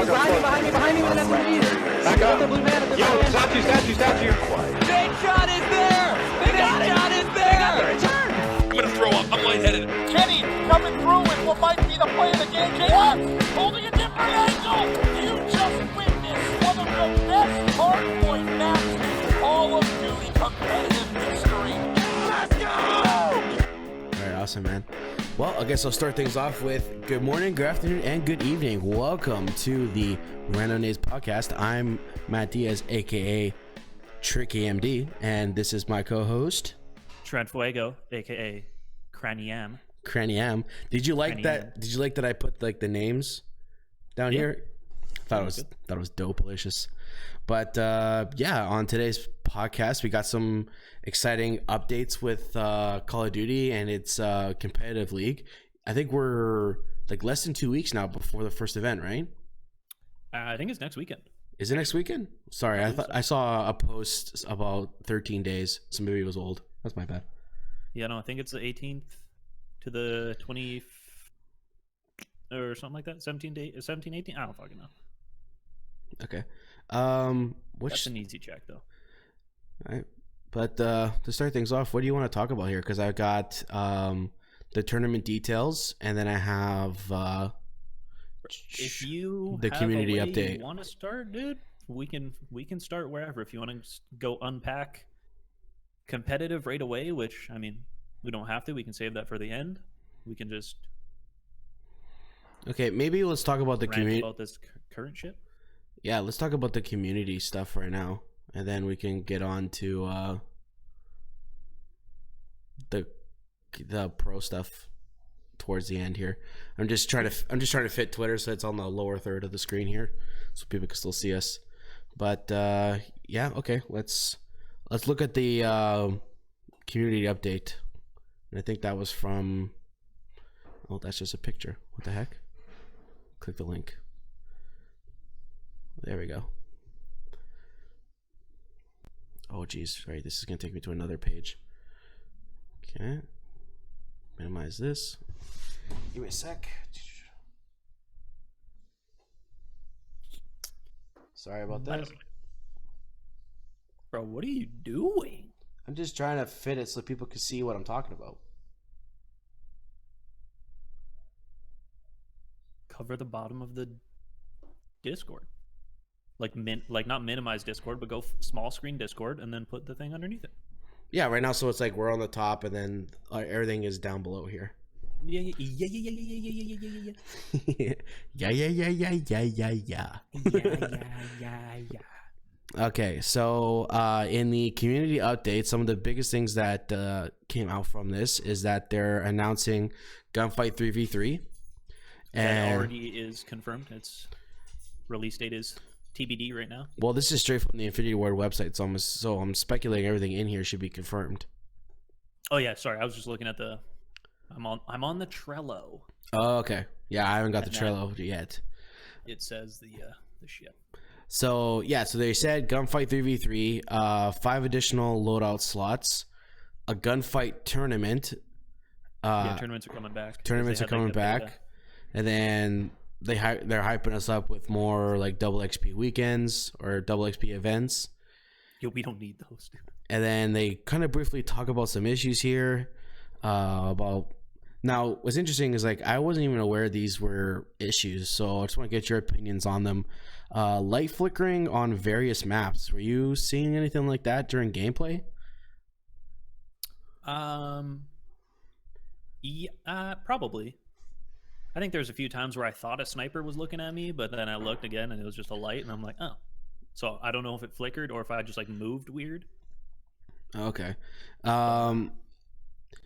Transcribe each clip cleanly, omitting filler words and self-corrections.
Behind me, that's what it is. Back up. The blue man at the statue. Big shot is there. Big shot is there. I'm gonna throw up. I'm lightheaded. Kenny coming through with what might be the play of the game. JR holding a different angle. You just witnessed one of the best hardpoint maps in all of Duty competitive history. Let's go! All right, awesome, man. Well, I guess I'll start things off with good morning, good afternoon, and good evening. Welcome to the Random Nades Podcast. I'm Matt Diaz, aka Tricky MD, and this is my co-host Trent Fuego, aka Craniam. Did you like that? Did you like that I put like the names down here? Thought it was dope-licious. But yeah, on today's podcast, we got some exciting updates with Call of Duty and its competitive league. I think we're like less than 2 weeks now before the first event, right? I think it's next weekend. Is it next weekend? Sorry, I saw a post about 13 days, so maybe it was old. That's my bad. Yeah, no, I think it's the 18th to the 20th or something like that. 17, 18? I don't fucking know. Okay. That's an easy check, though. All right. But to start things off, what do you want to talk about here? Because I've got the tournament details, and then I have if you the have community a way update. You want to start, dude? We can start wherever. If you want to go unpack competitive right away, which I mean, we don't have to. We can save that for the end. We can just maybe let's talk about the community. About this current shit. Yeah, let's talk about the community stuff right now, and then we can get on to the pro stuff towards the end here. I'm just trying to fit Twitter so it's on the lower third of the screen here, so people can still see us. But yeah, okay, let's look at the community update. And I think that was from. Oh, that's just a picture. What the heck? Click the link. There we go. Oh, geez. Right, this is going to take me to another page. Okay. Minimize this. Give me a sec. Sorry about that. Bro, what are you doing? I'm just trying to fit it so people can see what I'm talking about. Cover the bottom of the Discord. Like not minimize Discord, but go small screen Discord and then put the thing underneath it. Yeah, right now, so it's like we're on the top and then everything is down below here. Yeah. Okay, so in the community update, some of the biggest things that came out from this is that they're announcing Gunfight 3v3. And that already is confirmed. Its release date is TBD right now. Well, this is straight from the Infinity Ward website, so I'm speculating everything in here should be confirmed. Oh yeah, sorry, I was just looking at the. I'm on the Trello. Oh, okay. Yeah, I haven't got the Trello yet. It says the shit. So yeah, so they said Gunfight 3v3, 5 additional loadout slots, a gunfight tournament. Tournaments are coming back. And then they're hyping us up with more like double XP weekends or double XP events. Yo, we don't need those, dude. And then they kind of briefly talk about some issues here. About now, what's interesting is like I wasn't even aware these were issues, so I just want to get your opinions on them. Light flickering on various maps. Were you seeing anything like that during gameplay? Yeah, probably. I think there's a few times where I thought a sniper was looking at me, but then I looked again and it was just a light, and I'm like, oh. So I don't know if it flickered or if I just like moved weird. Okay.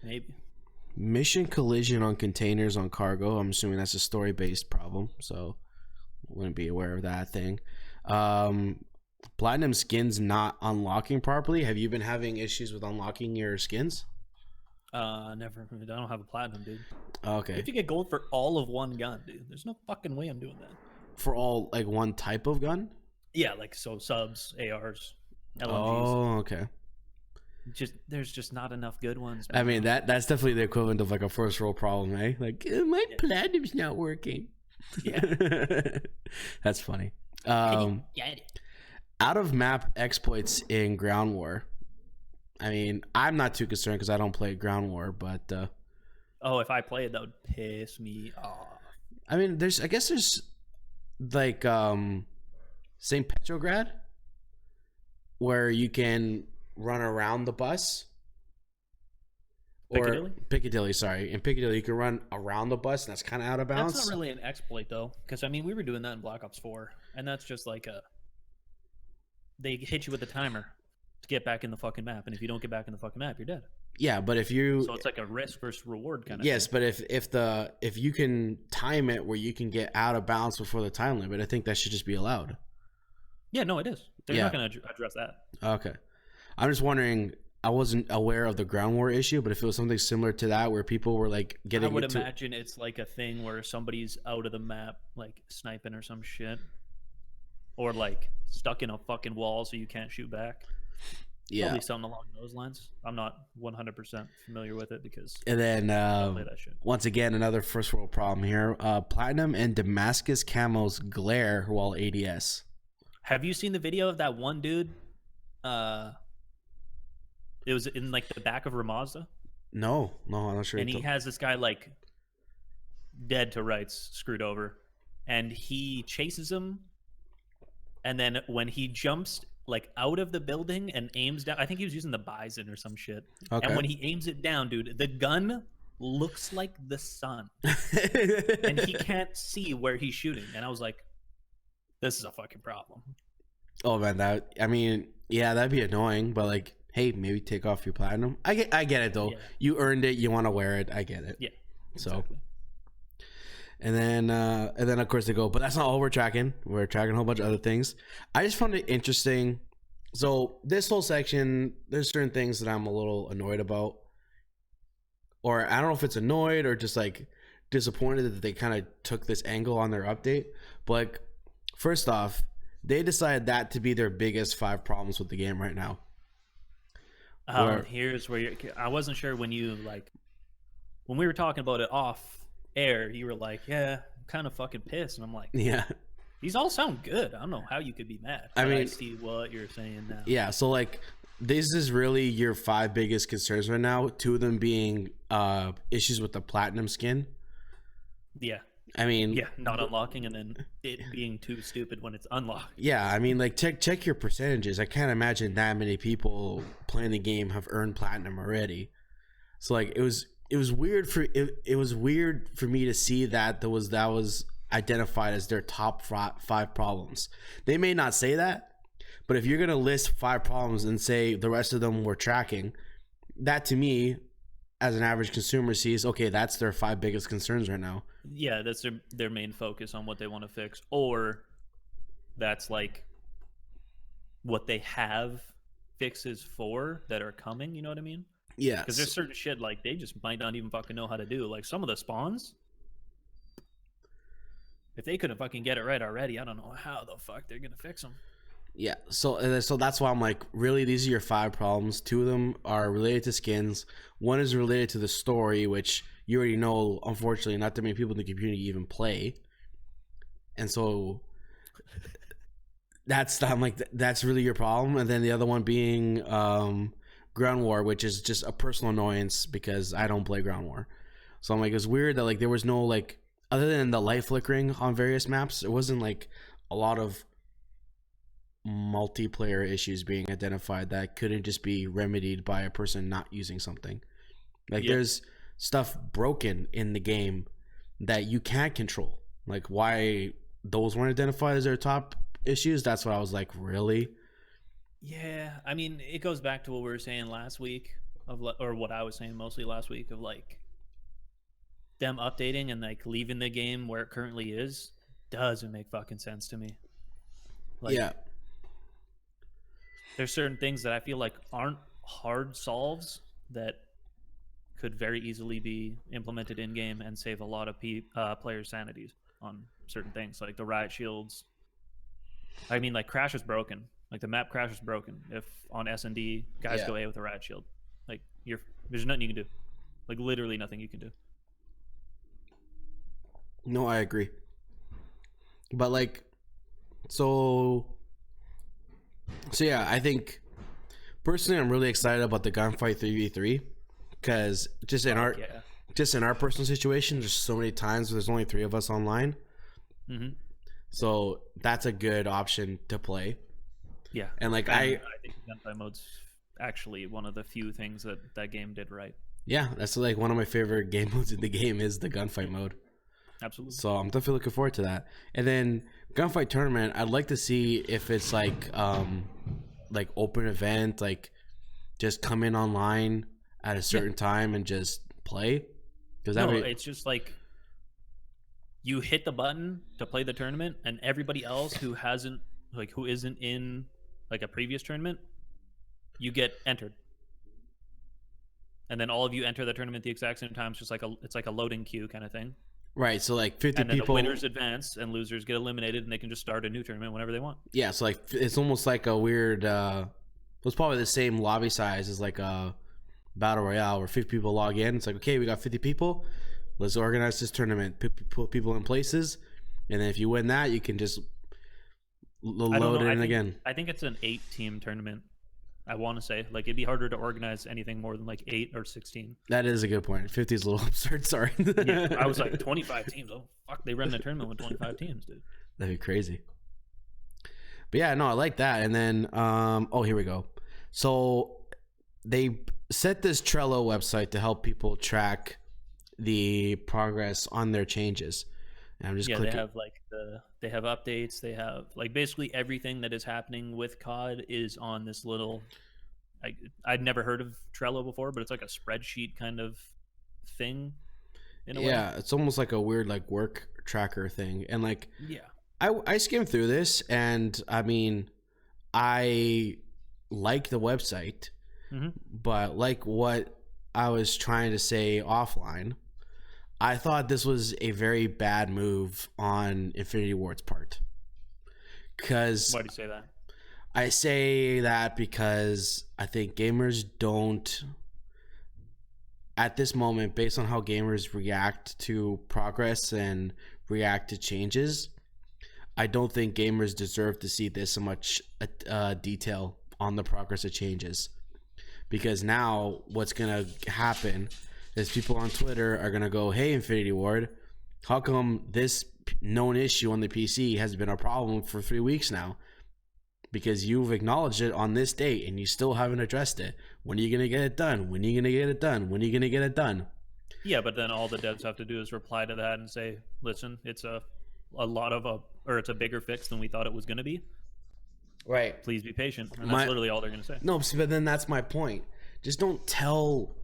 Maybe. Mission collision on containers on cargo. I'm assuming that's a story-based problem, so wouldn't be aware of that thing. Platinum skins not unlocking properly. Have you been having issues with unlocking your skins? Never. I don't have a platinum, dude. Okay. If you get gold for all of one gun, dude, there's no fucking way I'm doing that. For all like one type of gun? Yeah, like so subs, ARs, LMGs. Oh, okay. There's just not enough good ones, man. I mean that's definitely the equivalent of like a first world problem, eh? Like my platinum's not working. Yeah. That's funny. Out of map exploits in Ground War. I mean, I'm not too concerned because I don't play Ground War, but if I played, that would piss me off. I mean, I guess there's like St. Petrograd where you can run around the bus. Piccadilly? Or Piccadilly, sorry. In Piccadilly, you can run around the bus, and that's kind of out of bounds. That's not really an exploit, though, because, I mean, we were doing that in Black Ops 4, and that's just like they hit you with a timer to get back in the fucking map, and if you don't get back in the fucking map, you're dead. Yeah, but if you... So it's like a risk versus reward kind of Yes, thing. but if you can time it where you can get out of bounds before the time limit, I think that should just be allowed. Yeah, no, it is. They're not going to address that. Okay. I'm just wondering... I wasn't aware of the Ground War issue, but if it was something similar to that where people were like getting I would imagine it's like a thing where somebody's out of the map, like sniping or some shit. Or like stuck in a fucking wall so you can't shoot back. Yeah. Probably something along those lines. I'm not 100% familiar with it because and then I don't play that shit. Once again, another first world problem here. Platinum and Damascus camos glare while ADS. Have you seen the video of that one dude? It was in like the back of Ramazda. No, I'm not sure. And he has this guy like dead to rights, screwed over, and he chases him. And then when he jumps like out of the building and aims down, I think he was using the Bison or some shit. Okay. And when he aims it down, dude, the gun looks like the sun, and he can't see where he's shooting. And I was like, this is a fucking problem. Oh man, that'd be annoying, but like, hey, maybe take off your platinum. I get it though. Yeah. You earned it. You want to wear it. I get it. Yeah. So, Exactly. and then of course they go, but that's not all we're tracking. We're tracking a whole bunch of other things. I just found it interesting. So this whole section, there's certain things that I'm a little annoyed about, or I don't know if it's annoyed or just like disappointed that they kind of took this angle on their update. But like, first off, they decided that to be their biggest 5 problems with the game right now. Here's where I wasn't sure when you when we were talking about it off air, you were like, yeah, I'm kind of fucking pissed. And I'm like, Yeah. These all sound good. I don't know how you could be mad. I But mean, see what you're saying now. Yeah. So like, this is really your 5 biggest concerns right now. 2 of them being issues with the platinum skin. Yeah. I mean, Yeah, not unlocking and then it being too stupid when it's unlocked. yeah, I mean, like check your percentages. I can't imagine that many people playing the game have earned platinum already. So like, it was weird it was weird for me to see that was identified as their top 5 problems. They may not say that, but if you're gonna list 5 problems and say the rest of them were tracking, that to me, as an average consumer, sees, okay, that's their 5 biggest concerns right now. Yeah, that's their main focus on what they want to fix, or that's like what they have fixes for that are coming. You know what I mean? Yeah, Because there's certain shit like they just might not even fucking know how to do. Like some of the spawns, if they couldn't fucking get it right already, I don't know how the fuck they're gonna fix them. Yeah, so that's why I'm like, really, these are your 5 problems. 2 of them are related to skins. 1 is related to the story, which you already know, unfortunately, not that many people in the community even play. And so I'm like, that's really your problem. And then the other one being Ground War, which is just a personal annoyance because I don't play Ground War. So I'm like, it's weird that like there was no like, other than the light flickering on various maps, it wasn't like a lot of multiplayer issues being identified that couldn't just be remedied by a person not using something. Like there's stuff broken in the game that you can't control. Like why those weren't identified as their top issues, that's what I was like, really? Yeah, I mean, it goes back to what we were saying last week or what I was saying mostly last week of like them updating and like leaving the game where it currently is doesn't make fucking sense to me. Like, yeah. There's certain things that I feel like aren't hard solves that could very easily be implemented in game and save a lot of players' sanities on certain things, like the riot shields. I mean, like Crash is broken. Like the map Crash is broken. If on S&D guys go A with a riot shield, like there's nothing you can do. Like literally nothing you can do. No, I agree. But like, so yeah, I think personally, I'm really excited about the gunfight 3v3 because just in our personal situation, there's so many times where there's only 3 of us online. Mm-hmm. So that's a good option to play. Yeah, and like I think gunfight mode's actually one of the few things that game did right. Yeah, that's like one of my favorite game modes in the game is the gunfight mode. Absolutely. So I'm definitely looking forward to that. And then gunfight tournament, I'd like to see if it's like open event, like just come in online at a certain time and just play. It's just like you hit the button to play the tournament, and everybody else who isn't in like a previous tournament, you get entered. And then all of you enter the tournament at the exact same time. It's like a loading queue kind of thing. Right, so like 50 and then people. The winners advance and losers get eliminated, and they can just start a new tournament whenever they want. Yeah, so like it's almost like a weird. It's probably the same lobby size as like a battle royale where 50 people log in. It's like, okay, we got 50 people. Let's organize this tournament. Put people in places, and then if you win that, you can just load it in again. I think it's an 8-team tournament. I want to say like it'd be harder to organize anything more than like 8 or 16. That is a good point. 50 is a little absurd. Sorry. Yeah, I was like 25 teams. Oh fuck, they run a tournament with 25 teams, dude. That'd be crazy. But yeah, no, I like that. And then here we go. So they set this Trello website to help people track the progress on their changes. And I'm just clicking. They have like they have updates. They have like basically everything that is happening with COD is on this little. I'd never heard of Trello before, but it's like a spreadsheet kind of thing. In a way. It's almost like a weird like work tracker thing, and like I skimmed through this, and I mean, I like the website, but like what I was trying to say offline. I thought this was a very bad move on Infinity Ward's part. Because why do you say that? I say that because I think gamers don't, at this moment, based on how gamers react to progress and react to changes, I don't think gamers deserve to see this much detail on the progress of changes. Because now what's going to happen is people on Twitter are going to go, hey, Infinity Ward, how come this known issue on the PC has been a problem for 3 weeks now? Because you've acknowledged it on this date and you still haven't addressed it. When are you going to get it done? When are you going to get it done? When are you going to get it done? Yeah, but then all the devs have to do is reply to that and say, listen, it's it's a bigger fix than we thought it was going to be. Right. Please be patient. And that's literally all they're going to say. No, but then that's my point. Just don't tell.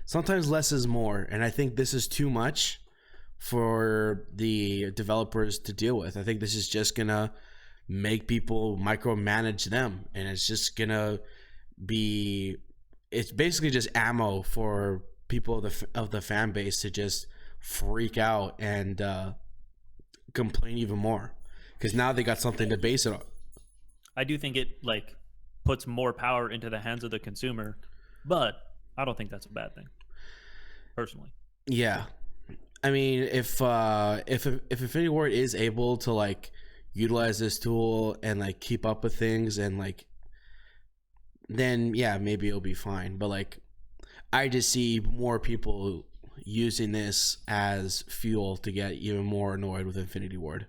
Sometimes less is more, and I think this is too much for the developers to deal with. I think this is just gonna make people micromanage them, and it's just gonna be. It's basically just ammo for people of the fan base to just freak out and complain even more, because now they got something to base it on. I do think it like puts more power into the hands of the consumer, but I don't think that's a bad thing, personally. Yeah, I mean, if Infinity Ward is able to like utilize this tool and like keep up with things and like, then yeah, maybe it'll be fine. But like, I just see more people using this as fuel to get even more annoyed with Infinity Ward.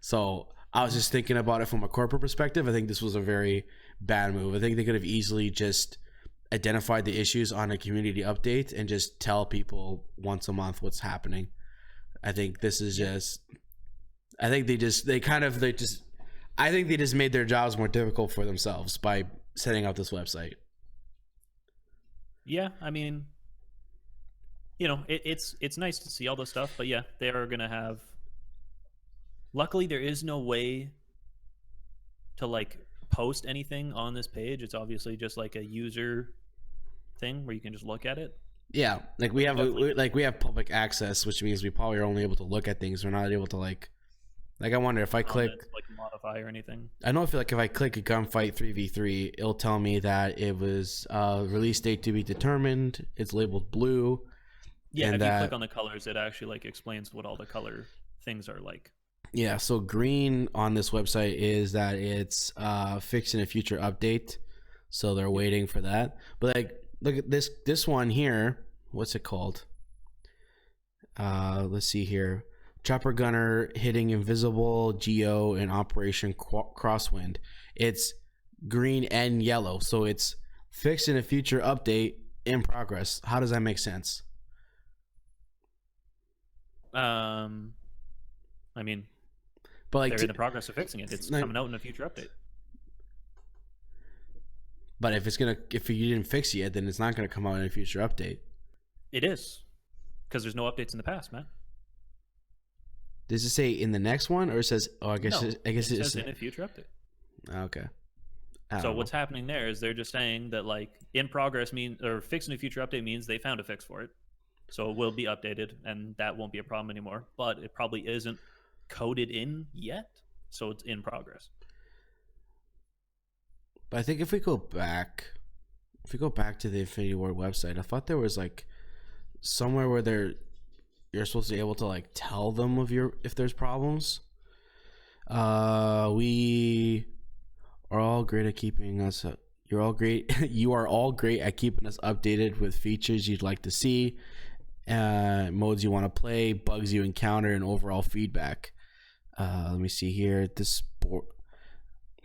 So I was just thinking about it from a corporate perspective. I think this was a very bad move. I think they could have easily just identified the issues on a community update and just tell people once a month what's happening. I think this is just, I think they just made their jobs more difficult for themselves by setting up this website. Yeah, I mean, you know, it's nice to see all this stuff, but yeah, they are going to have, luckily there is no way to like post anything on this page. It's obviously just like a user thing where you can just look at it. Yeah, like we have public access, which means we probably are only able to look at things. We're not able to like I wonder if I click like modify or anything. I know if I click a gunfight 3v3, it'll tell me that it was release date to be determined. It's labeled blue. Yeah, and if you click on the colors, it actually like explains what all the color things are like. Yeah, so green on this website is that it's fixed in a future update. So they're waiting for that. But like look at this one here. What's it called? Let's see here. Chopper Gunner hitting Invisible, Geo, and Operation Crosswind. It's green and yellow. So it's fixed in a future update in progress. How does that make sense? I mean, But like they're in the progress of fixing it. It's coming out in a future update. But if you didn't fix it yet, then it's not gonna come out in a future update. It is, because there's no updates in the past, man. Does it say in the next one, or it says? Oh, I guess No, it says in a future update. Okay. So what's happening there is they're just saying that like in progress means, or fixing a future update means they found a fix for it, so it will be updated and that won't be a problem anymore. But it probably isn't coded in yet, so it's in progress. But I think if we go back to the Infinity Ward website, I thought there was like somewhere where you're supposed to be able to like tell them if there's problems. We are all great at keeping us. You're all great. You are all great at keeping us updated with features you'd like to see, modes you want to play, bugs you encounter, and overall feedback. Let me see here. This board.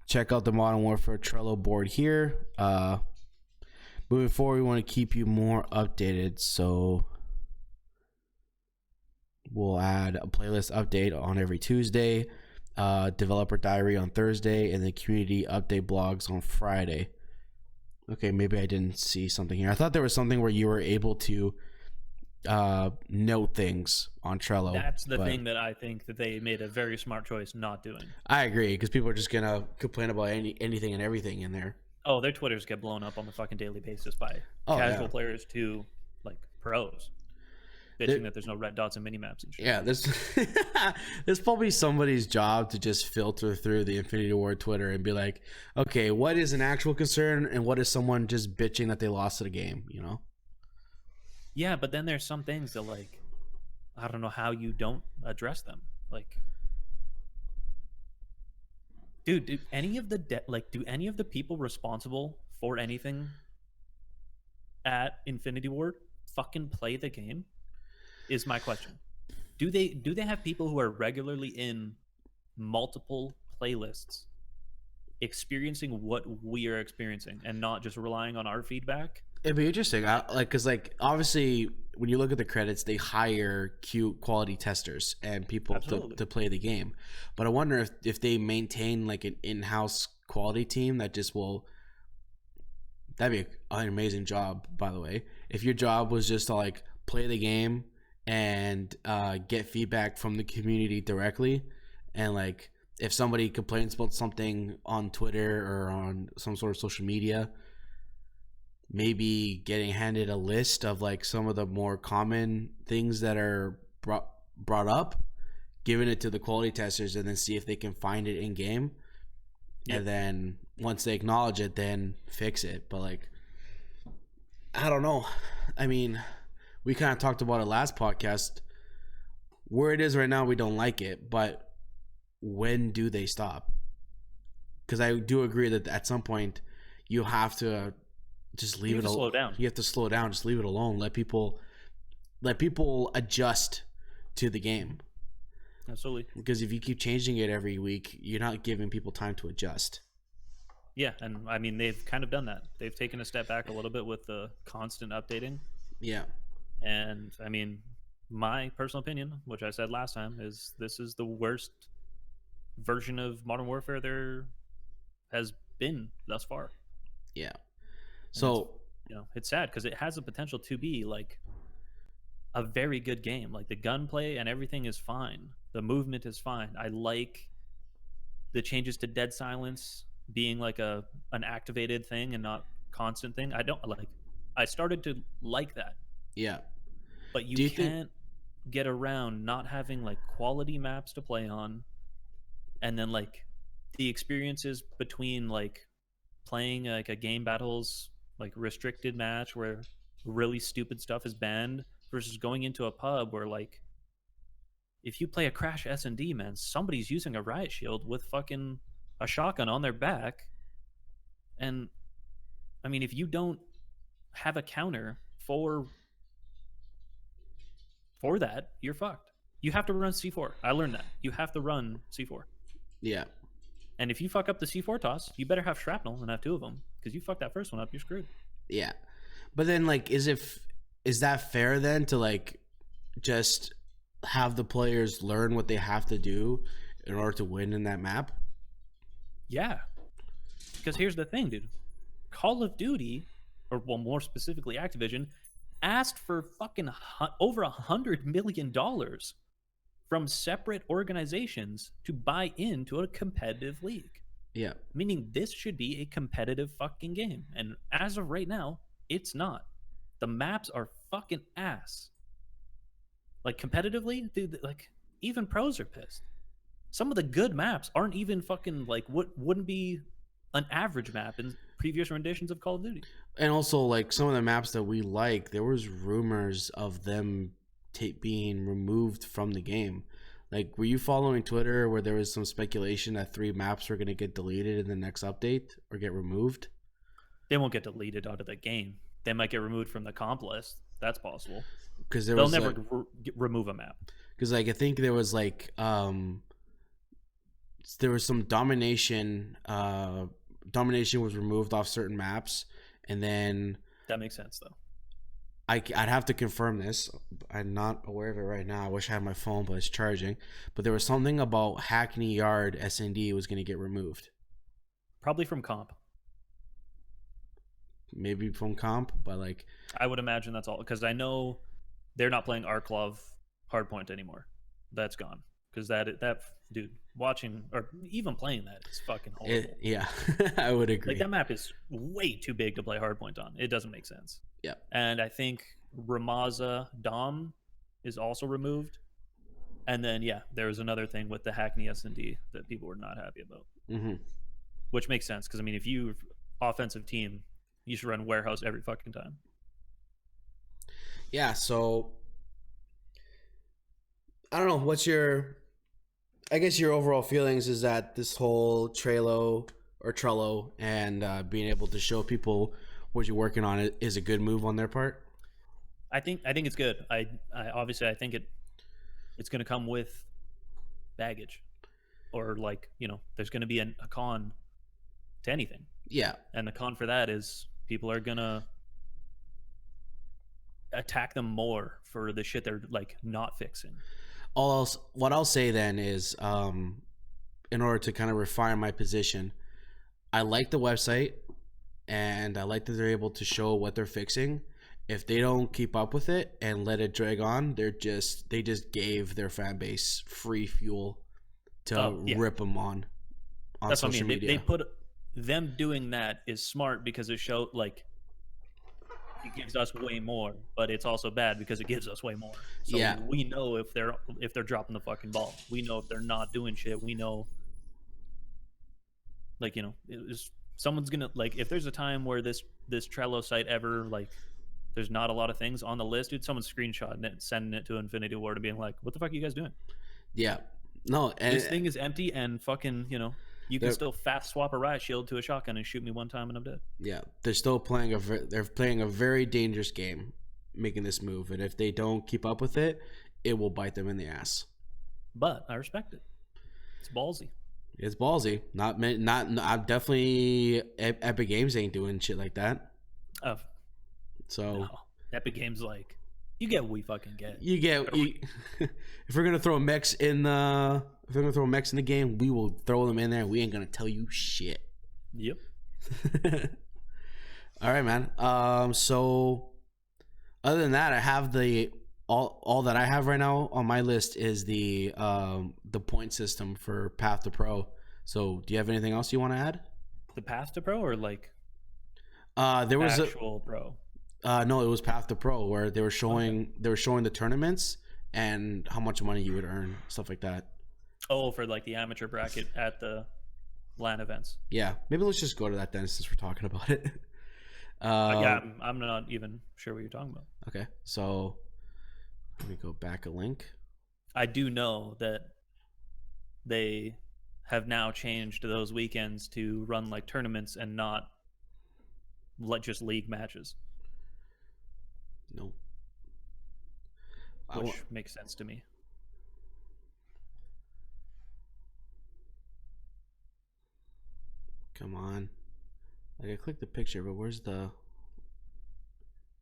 Check out the Modern Warfare Trello board here. Moving forward, we want to keep you more updated, so we'll add a playlist update on every Tuesday, developer diary on Thursday, and the community update blogs on Friday. Okay, maybe I didn't see something here. I thought there was something where you were able to note things on Trello. That's the thing that I think that they made a very smart choice not doing. I agree, because people are just gonna complain about anything and everything in there. Oh, their Twitters get blown up on the fucking daily basis by casual players to like pros bitching that there's no red dots and mini maps and shit. Yeah, there's probably somebody's job to just filter through the Infinity Ward Twitter and be like, okay, what is an actual concern and what is someone just bitching that they lost at a game, you know? Yeah, but then there's some things that like I don't know how you don't address them. Like, dude, do any of the people responsible for anything at Infinity Ward fucking play the game? Is my question. Do they have people who are regularly in multiple playlists experiencing what we are experiencing and not just relying on our feedback? It'd be interesting, because obviously when you look at the credits, they hire quality testers and people to play the game. But I wonder if they maintain like an in-house quality team that just will. That'd be an amazing job, by the way. If your job was just to like play the game and get feedback from the community directly, and like if somebody complains about something on Twitter or on some sort of social media, maybe getting handed a list of like some of the more common things that are brought up, giving it to the quality testers, and then see if they can find it in game. Yep. And then once they acknowledge it, then fix it. But like, I don't know. I mean, we kind of talked about it last podcast. Where it is right now, we don't like it, but when do they stop? Because I do agree that at some point you have to just leave it alone. Slow down. You have to slow down. Just leave it alone. Let people adjust to the game. Absolutely. Because if you keep changing it every week, you're not giving people time to adjust. Yeah, and I mean they've kind of done that. They've taken a step back a little bit with the constant updating. Yeah. And I mean, my personal opinion, which I said last time, is this is the worst version of Modern Warfare there has been thus far. Yeah. So, it's sad because it has the potential to be like a very good game. Like the gunplay and everything is fine. The movement is fine. I like the changes to dead silence being like an activated thing and not constant thing. I started to like that. Yeah. But you can't get around not having like quality maps to play on, and then like the experiences between like playing like a game battles like restricted match where really stupid stuff is banned versus going into a pub where like if you play a Crash S&D, man, somebody's using a riot shield with fucking a shotgun on their back. And I mean, if you don't have a counter for that, you're fucked. You have to run C4. I learned that. You have to run C4. Yeah. And if you fuck up the C4 toss, you better have shrapnel and have 2 of them, because you fuck that first one up, you're screwed. Yeah. But then, like, is that fair then to, like, just have the players learn what they have to do in order to win in that map? Yeah. Because here's the thing, dude. Call of Duty, or well, more specifically Activision, asked for fucking over $100 million from separate organizations to buy into a competitive league. Yeah. Meaning this should be a competitive fucking game. And as of right now, it's not. The maps are fucking ass. Like, competitively, dude, like, even pros are pissed. Some of the good maps aren't even fucking, like, wouldn't be an average map in previous renditions of Call of Duty. And also, like, some of the maps that we like, there was rumors of them being removed from the game. Like, were you following Twitter where there was some speculation that 3 maps were going to get deleted in the next update or get removed? They won't get deleted out of the game. They might get removed from the comp list. That's possible. Because they'll never remove a map. Because, like, I think there was, like, there was some domination. Domination was removed off certain maps, and then that makes sense though. I'd have to confirm this. I'm not aware of it right now. I wish I had my phone, but it's charging. But there was something about Hackney Yard S&D was going to get removed. Probably from comp. Maybe from comp, but like I would imagine that's all, because I know they're not playing Arklov Hardpoint anymore. That's gone. Because that dude, watching or even playing that is fucking horrible. Yeah, I would agree. Like, that map is way too big to play Hardpoint on. It doesn't make sense. Yeah. And I think Ramaza Dom is also removed. And then, yeah, there was another thing with the Hackney S&D that people were not happy about. Mm-hmm. Which makes sense, because, I mean, if you offensive team, you should run Warehouse every fucking time. Yeah, so I don't know. What's your... I guess your overall feelings is that this whole Trello and being able to show people what you're working on is a good move on their part? I think it's good. I obviously I think it's going to come with baggage, or, like, you know, there's going to be a con to anything. Yeah. And the con for that is people are going to attack them more for the shit they're, like, not fixing. What I'll say then is, in order to kind of refine my position, I like the website and I like that they're able to show what they're fixing. If they don't keep up with it and let it drag on, they just gave their fan base free fuel to rip them on That's social what I mean. media. They put them doing that is smart, because it showed, like, it gives us way more, but it's also bad because it gives us way more. So yeah, we know if they're dropping the fucking ball. We know if they're not doing shit. We know, like, you know, someone's gonna, like, if there's a time where this Trello site ever, like, there's not a lot of things on the list, dude, someone's screenshotting it, sending it to Infinity Ward and being like, what the fuck are you guys doing? Yeah. No, and this thing is empty, and fucking, you know, you can still fast swap a riot shield to a shotgun and shoot me one time and I'm dead. Yeah, they're still playing they're playing a very dangerous game, making this move, and if they don't keep up with it, it will bite them in the ass. But I respect it. It's ballsy. It's ballsy. I'm definitely Epic Games ain't doing shit like that. So no. Epic Games, like, you get what we fucking get. If we're gonna throw mechs in the game, we will throw them in there. We ain't gonna tell you shit. Yep. All right, man. So other than that, I have all that I have right now on my list is the point system for Path to Pro. So do you have anything else you want to add? The Path to Pro, or like there was actual pro? No, it was Path to Pro, where they were showing the tournaments and how much money you would earn, stuff like that. Oh, for like the amateur bracket at the LAN events. Yeah, maybe let's just go to that then, since we're talking about it. Yeah, I'm not even sure what you're talking about. Okay, so let me go back a link. I do know that they have now changed those weekends to run like tournaments and not just league matches, Nope. which makes sense to me. Come on. Like, I clicked the picture, but where's the...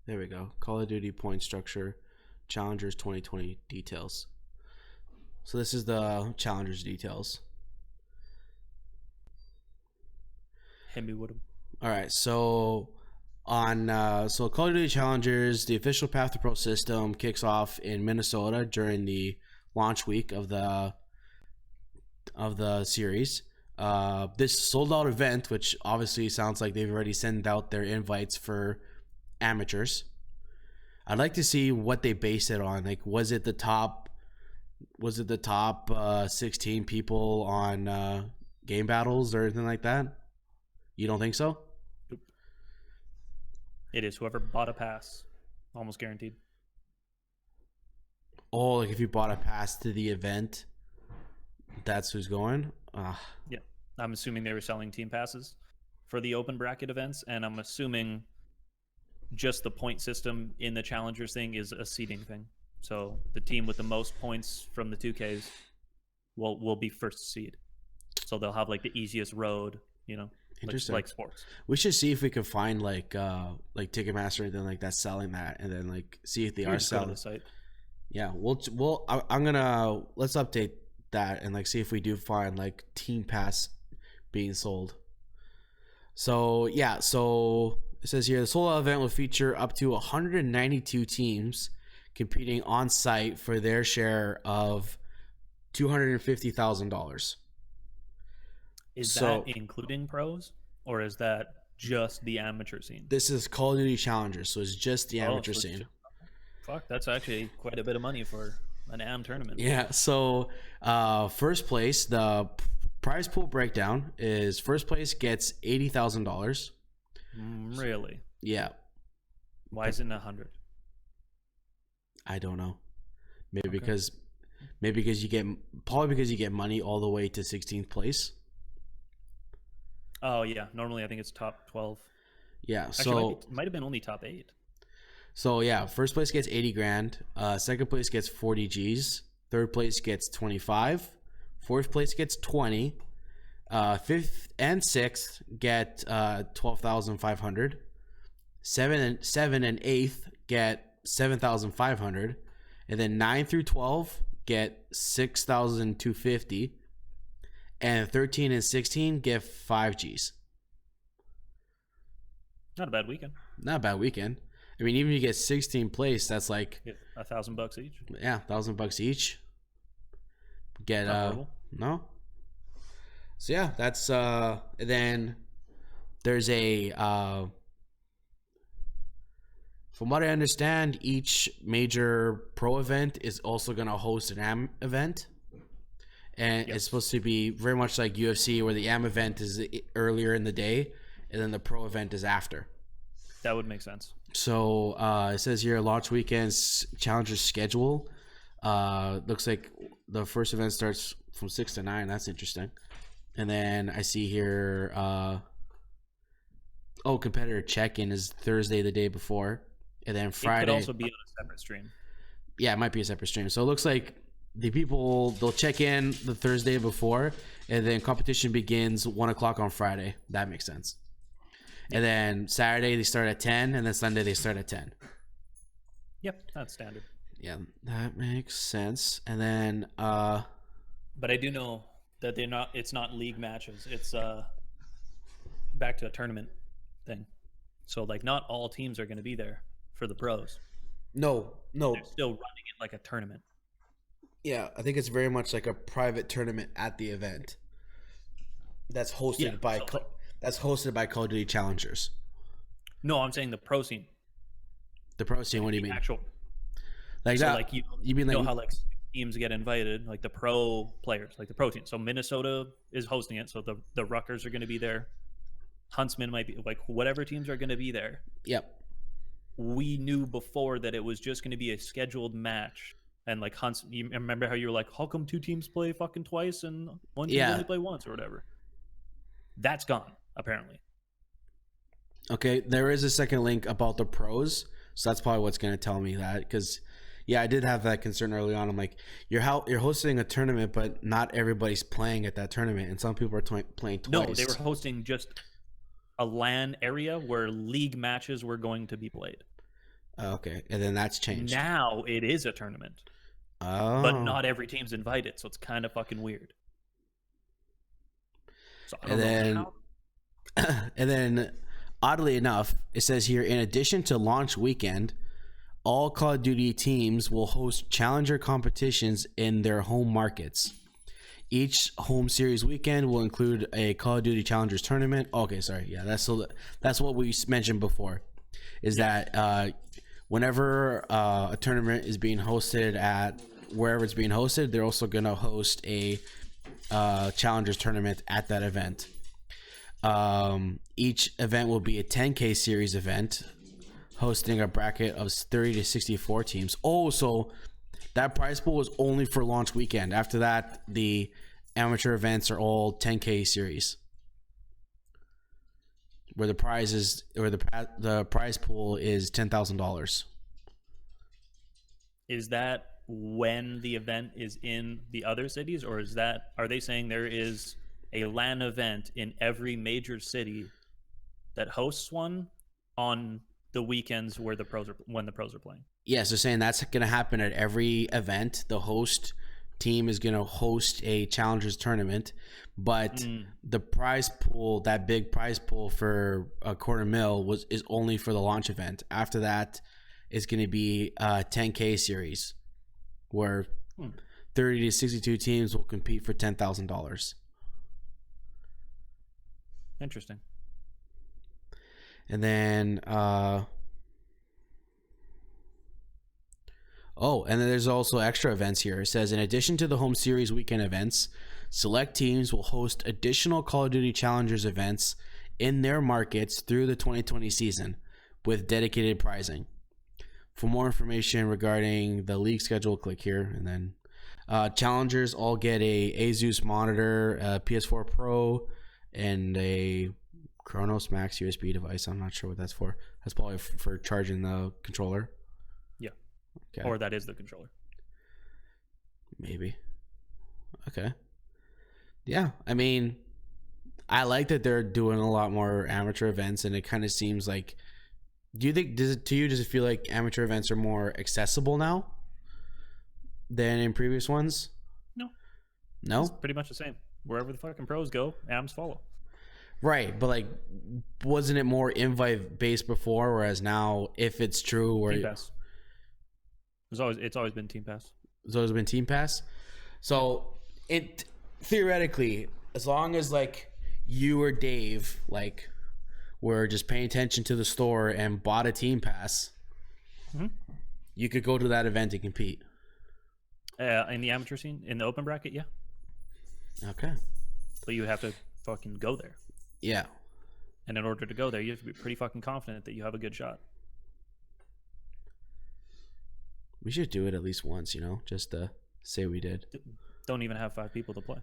There we go. Call of Duty point structure, Challengers 2020 details. So this is the Challengers details. Hit me with them. All right, so on Call of Duty Challengers, the official Path to Pro system kicks off in Minnesota during the launch week of the series. This sold out event, which obviously sounds like they've already sent out their invites for amateurs. I'd like to see what they base it on. Like, was it the top 16 people on game battles or anything like that? You don't think so? It is whoever bought a pass, almost guaranteed. Oh, like if you bought a pass to the event, that's who's going? Yeah. I'm assuming they were selling team passes for the open bracket events, and I'm assuming just the point system in the Challengers thing is a seeding thing. So the team with the most points from the 2Ks will be first seed. So they'll have like the easiest road, Interesting. like sports. We should see if we can find like Ticketmaster or anything like that selling that, and then like see if they are selling the site. Yeah, let's update that and like see if we do find like Team Pass being sold. So yeah, so it says here the sold out event will feature up to 192 teams competing on site for their share of $250,000. Is that including pros, or is that just the amateur scene? This is Call of Duty Challengers, so it's just the amateur so scene. Fuck, that's actually quite a bit of money for an AM tournament. Yeah, so first place, the prize pool breakdown is first place gets $80,000. Really? Yeah. Why isn't it 100? I don't know. Maybe because you get money all the way to 16th place. Oh yeah, normally I think it's top 12. Yeah, Actually, might have been only top 8. So yeah, first place gets 80 grand. Second place gets 40 G's. Third place gets 25. Fourth place gets 20. Fifth and sixth get 12,500. Seven and eighth get 7,500, and then 9 through 12 get 6,250, and 13 and 16 get 5 G's. Not a bad weekend. Not a bad weekend. I mean, even if you get 16th place, that's like $1,000 each. Yeah, $1,000 each. Get no. So yeah, that's then there's a from what I understand, each major pro event is also gonna host an AM event. And It's supposed to be very much like UFC, where the AM event is earlier in the day and then the pro event is after. That would make sense. So it says here launch weekends Challengers schedule. Looks like the first event starts from 6 to 9. That's interesting. And then I see here, competitor check-in is Thursday the day before, and then Friday. It could also be on a separate stream. Yeah, it might be a separate stream. So it looks like they'll check in the Thursday before, and then competition begins 1 o'clock on Friday. That makes sense. And then Saturday they start at 10, and then Sunday they start at 10. Yep, that's standard. Yeah, that makes sense. And then but I do know that it's not league matches. It's back to a tournament thing. So like not all teams are going to be there for the pros. No. They're still running it like a tournament. Yeah, I think it's very much like a private tournament at the event. That's hosted by Call of Duty Challengers. No, I'm saying the pro scene. The pro scene. What do you mean? Actual. Like so that? Like you mean like know how like teams get invited, like the pro players, like the pro team. So Minnesota is hosting it, so the Ruckers are going to be there. Huntsman might be, like whatever teams are going to be there. Yep. We knew before that it was just going to be a scheduled match And like Hunts, you remember how you were like, how come 2 teams play fucking twice and 1 team only play once or whatever? That's gone, apparently. Okay, there is a second link about the pros, so that's probably what's going to tell me that. Because, yeah, I did have that concern early on. I'm like, you're hosting a tournament, but not everybody's playing at that tournament, and some people are playing twice. No, they were hosting just a LAN area where league matches were going to be played. Okay, and then that's changed. Now it is a tournament. Oh. But not every team's invited, so it's kind of fucking weird. So I don't know how. And then, oddly enough, it says here, in addition to launch weekend, all Call of Duty teams will host challenger competitions in their home markets. Each home series weekend will include a Call of Duty Challengers tournament. Okay, sorry. Yeah, that's what we mentioned before. Is that whenever a tournament is being hosted at wherever it's being hosted, they're also going to host a Challengers tournament at that event. Each event will be a 10K series event, hosting a bracket of 30 to 64 teams. Oh, so that prize pool is only for launch weekend. After that, the amateur events are all 10K series, where the prize is, or the prize pool is $10,000. Is that when the event is in the other cities, or are they saying there is a LAN event in every major city that hosts one on the weekends where when the pros are playing? Yes, they're saying that's going to happen at every event. The host team is going to host a Challengers tournament, but the prize pool, that big prize pool for a $250,000 is only for the launch event. After that, it's going to be a 10K series where 30 to 62 teams will compete for $10,000. Interesting. And then, and then there's also extra events here. It says, in addition to the home series weekend events, select teams will host additional Call of Duty Challengers events in their markets through the 2020 season with dedicated prizing. For more information regarding the league schedule, click here. And then Challengers all get a Asus monitor, a PS4 Pro, and a Chronos Max USB device. I'm not sure what that's for. That's probably for charging the controller. Yeah. Okay. Or that is the controller. Maybe. Okay. Yeah. I mean, I like that they're doing a lot more amateur events, and it kind of seems like, do you think, does it feel like amateur events are more accessible now than in previous ones? No? It's pretty much the same. Wherever the fucking pros go, AMs follow. Right, but like, wasn't it more invite based before? Whereas now, if it's true, where Team Pass. It's always been Team Pass. It's always been Team Pass. So it theoretically, as long as like you or Dave like were just paying attention to the store and bought a Team Pass, you could go to that event and compete. In the amateur scene, in the open bracket, yeah. Okay. But you have to fucking go there. Yeah. And in order to go there, you have to be pretty fucking confident that you have a good shot. We should do it at least once, just to say we did. Don't even have 5 people to play.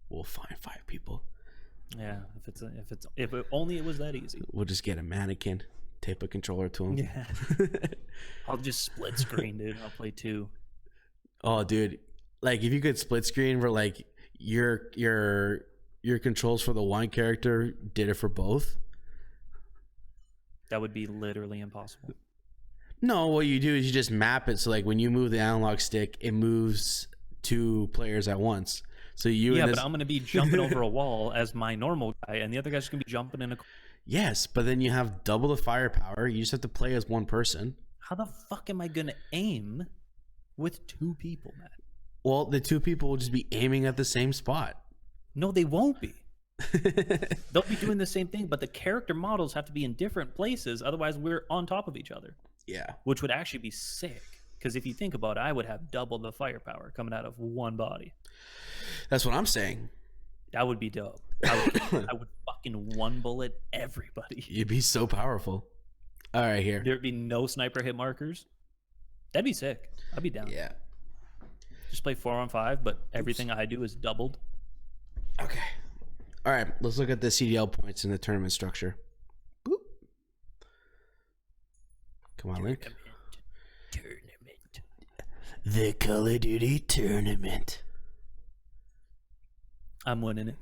We'll find 5 people. Yeah, if only it was that easy. We'll just get a mannequin, tape a controller to him. Yeah. I'll just split screen, dude. I'll play 2. Oh, dude. Like, if you could split screen where like your controls for the one character did it for both, that would be literally impossible. No, what you do is you just map it so like when you move the analog stick, it moves 2 players at once. So but I'm gonna be jumping over a wall as my normal guy, and the other guy's gonna be jumping in a. Yes, but then you have double the firepower. You just have to play as one person. How the fuck am I gonna aim with 2 people, Matt? Well, the 2 people will just be aiming at the same spot. No, they won't be. They'll be doing the same thing, but the character models have to be in different places. Otherwise, we're on top of each other. Yeah. Which would actually be sick. Because if you think about it, I would have double the firepower coming out of one body. That's what I'm saying. That would be dope. I would fucking one bullet everybody. You'd be so powerful. All right, here. There'd be no sniper hit markers. That'd be sick. I'd be down. Yeah. Just play 4-on-5, but everything I do is doubled. Okay. All right. Let's look at the CDL points in the tournament structure. Boop. Come on, Link. Tournament. The Call of Duty tournament. I'm winning it.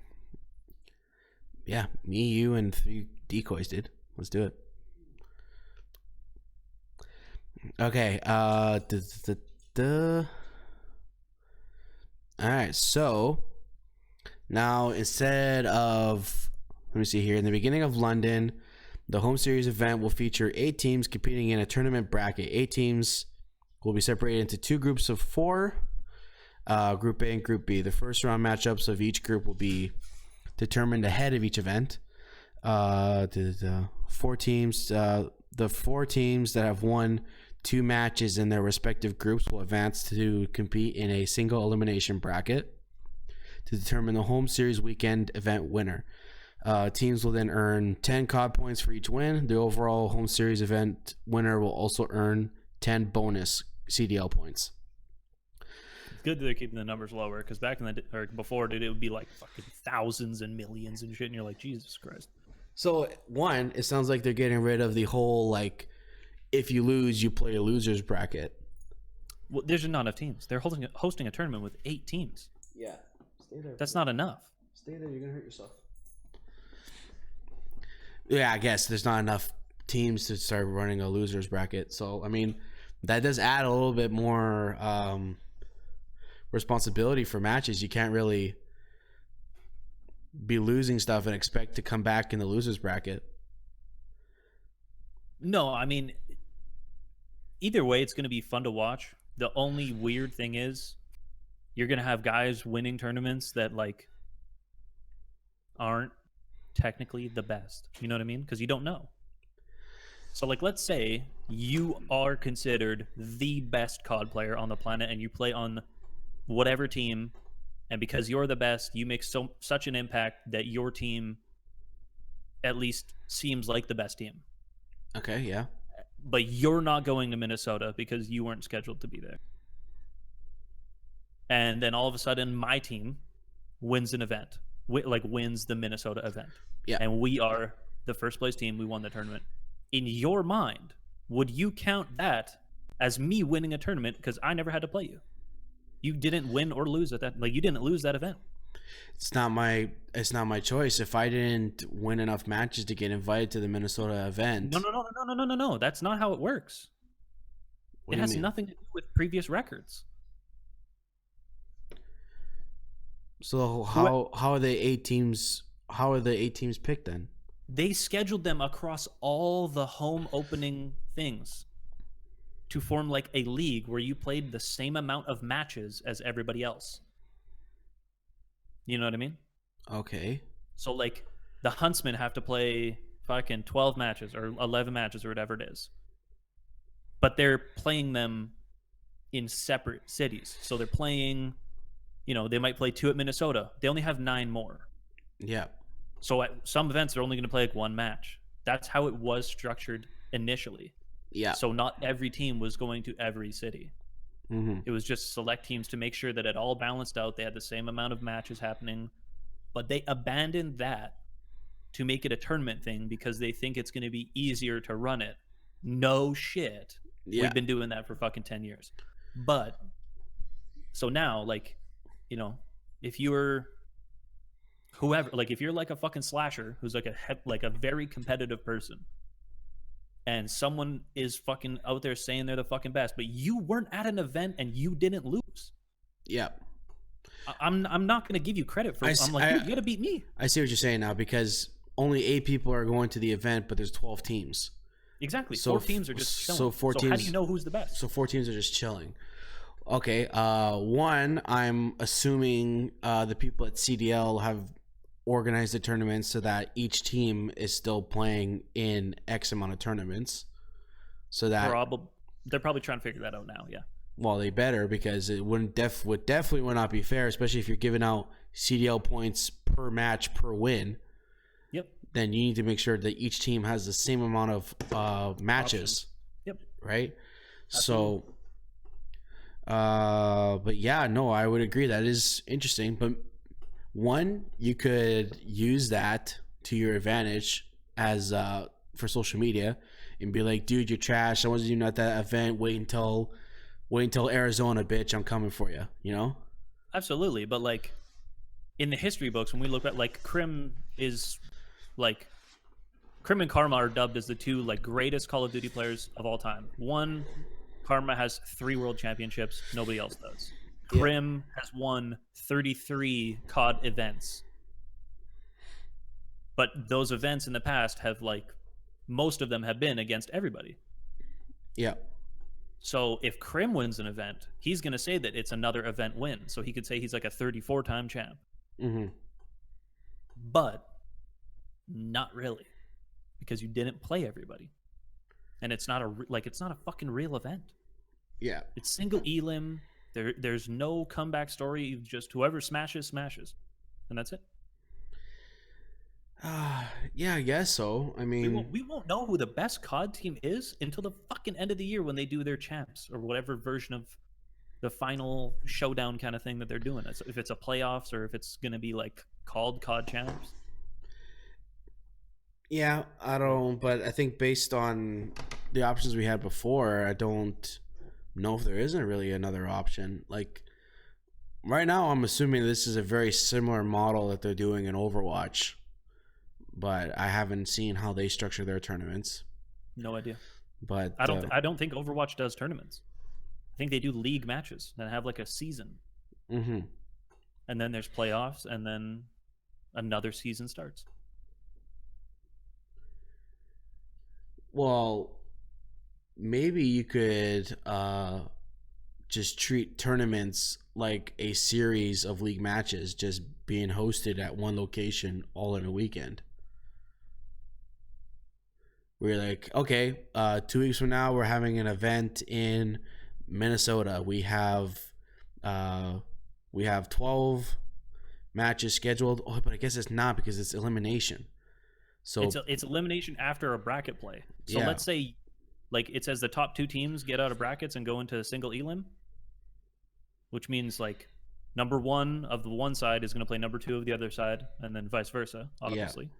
Yeah, me, you, and 3 decoys did. Let's do it. Okay. All right. So now instead of, let me see here. In the beginning of London, the home series event will feature 8 teams competing in a tournament bracket. 8 teams will be separated into 2 groups of 4. Group A and Group B. The first round matchups of each group will be determined ahead of each event. The 4 teams that have won 2 matches in their respective groups will advance to compete in a single elimination bracket to determine the home series weekend event winner. Teams will then earn 10 COD points for each win. The overall home series event winner will also earn 10 bonus CDL points. It's good that they're keeping the numbers lower, because back in the or before, dude, it would be like fucking thousands and millions and shit, and you're like, Jesus Christ. So, one, it sounds like they're getting rid of the whole, like, if you lose, you play a loser's bracket. Well, there's not enough teams. They're hosting a tournament with 8 teams. Yeah. Stay there. That's not enough. Stay there. You're going to hurt yourself. Yeah, I guess there's not enough teams to start running a loser's bracket. So, I mean, that does add a little bit more responsibility for matches. You can't really be losing stuff and expect to come back in the loser's bracket. No, I mean, either way, it's going to be fun to watch. The only weird thing is you're going to have guys winning tournaments that, like, aren't technically the best. You know what I mean? Because you don't know. So, like, let's say you are considered the best COD player on the planet and you play on whatever team, and because you're the best, you make such an impact that your team at least seems like the best team. Okay, yeah. But you're not going to Minnesota because you weren't scheduled to be there. And then all of a sudden, my team wins an event, wins the Minnesota event. Yeah. And we are the first place team. We won the tournament. In your mind, would you count that as me winning a tournament because I never had to play you? You didn't win or lose at that. Like, you didn't lose that event. It's not my choice. If I didn't win enough matches to get invited to the Minnesota event. No. That's not how it works. It has nothing to do with previous records. So how are the 8 teams? How are the 8 teams picked then? They scheduled them across all the home opening things to form like a league where you played the same amount of matches as everybody else. You know what I mean? Okay. So, like, the Huntsmen have to play fucking 12 matches or 11 matches or whatever it is. But they're playing them in separate cities. So they're playing, they might play 2 at Minnesota. They only have 9 more. Yeah. So at some events, they're only going to play like 1 match. That's how it was structured initially. Yeah. So not every team was going to every city. Mm-hmm. It was just select teams to make sure that it all balanced out. They had the same amount of matches happening. But they abandoned that to make it a tournament thing because they think it's going to be easier to run it. No shit. Yeah. We've been doing that for fucking 10 years. But, so now, like, if you're whoever, like, if you're like a fucking slasher who's like a very competitive person, and someone is fucking out there saying they're the fucking best, but you weren't at an event and you didn't lose. Yeah. I'm not going to give you credit for it. I'm like, you got to beat me. I see what you're saying now, because only 8 people are going to the event, but there's 12 teams. Exactly. So 4 teams are just chilling. So 4 teams. How do you know who's the best? So 4 teams are just chilling. Okay. One, I'm assuming the people at CDL have organized the tournament so that each team is still playing in X amount of tournaments. So that they're probably trying to figure that out now. Yeah. Well, they better, because it would definitely not be fair, especially if you're giving out CDL points per match per win. Yep. Then you need to make sure that each team has the same amount of matches. Options. Yep. Right. Absolutely. So But yeah, no, I would agree. That is interesting. But one, you could use that to your advantage as for social media and be like, dude, you're trash. I wasn't even at that event. Wait until Arizona, bitch. I'm coming for you. You know? Absolutely, but like in the history books, when we look at like Krim and Karma are dubbed as the two like greatest Call of Duty players of all time. One, Karma has 3 world championships. Nobody else does. Krim has won 33 COD events. But those events in the past have like, most of them have been against everybody. Yeah. So if Krim wins an event, he's going to say that it's another event win. So he could say he's like a 34-time champ. Mm-hmm. But not really, because you didn't play everybody. And it's not a fucking real event. Yeah. It's single elim. There's no comeback story. Just whoever smashes, and that's it. Yeah, I guess so. I mean, we won't know who the best COD team is until the fucking end of the year when they do their champs or whatever version of the final showdown kind of thing that they're doing. If it's a playoffs or if it's gonna be like called COD champs. yeah, I don't. But I think based on the options we had before, I don't know if there isn't really another option. Like right now, I'm assuming this is a very similar model that they're doing in Overwatch, but I haven't seen how they structure their tournaments. No idea. But I don't think Overwatch does tournaments. I think they do league matches that have like a season. Mm-hmm. And then there's playoffs, and then another season starts. Well, maybe you could just treat tournaments like a series of league matches just being hosted at one location all in a weekend. We're like, okay, 2 weeks from now we're having an event in Minnesota. We have 12 matches scheduled. Oh, but I guess it's not because it's elimination. So it's elimination after a bracket play. So yeah. let's say, like it says, the top 2 teams get out of brackets and go into a single elim, which means like number 1 of the one side is going to play number 2 of the other side, and then vice versa, obviously. Yeah.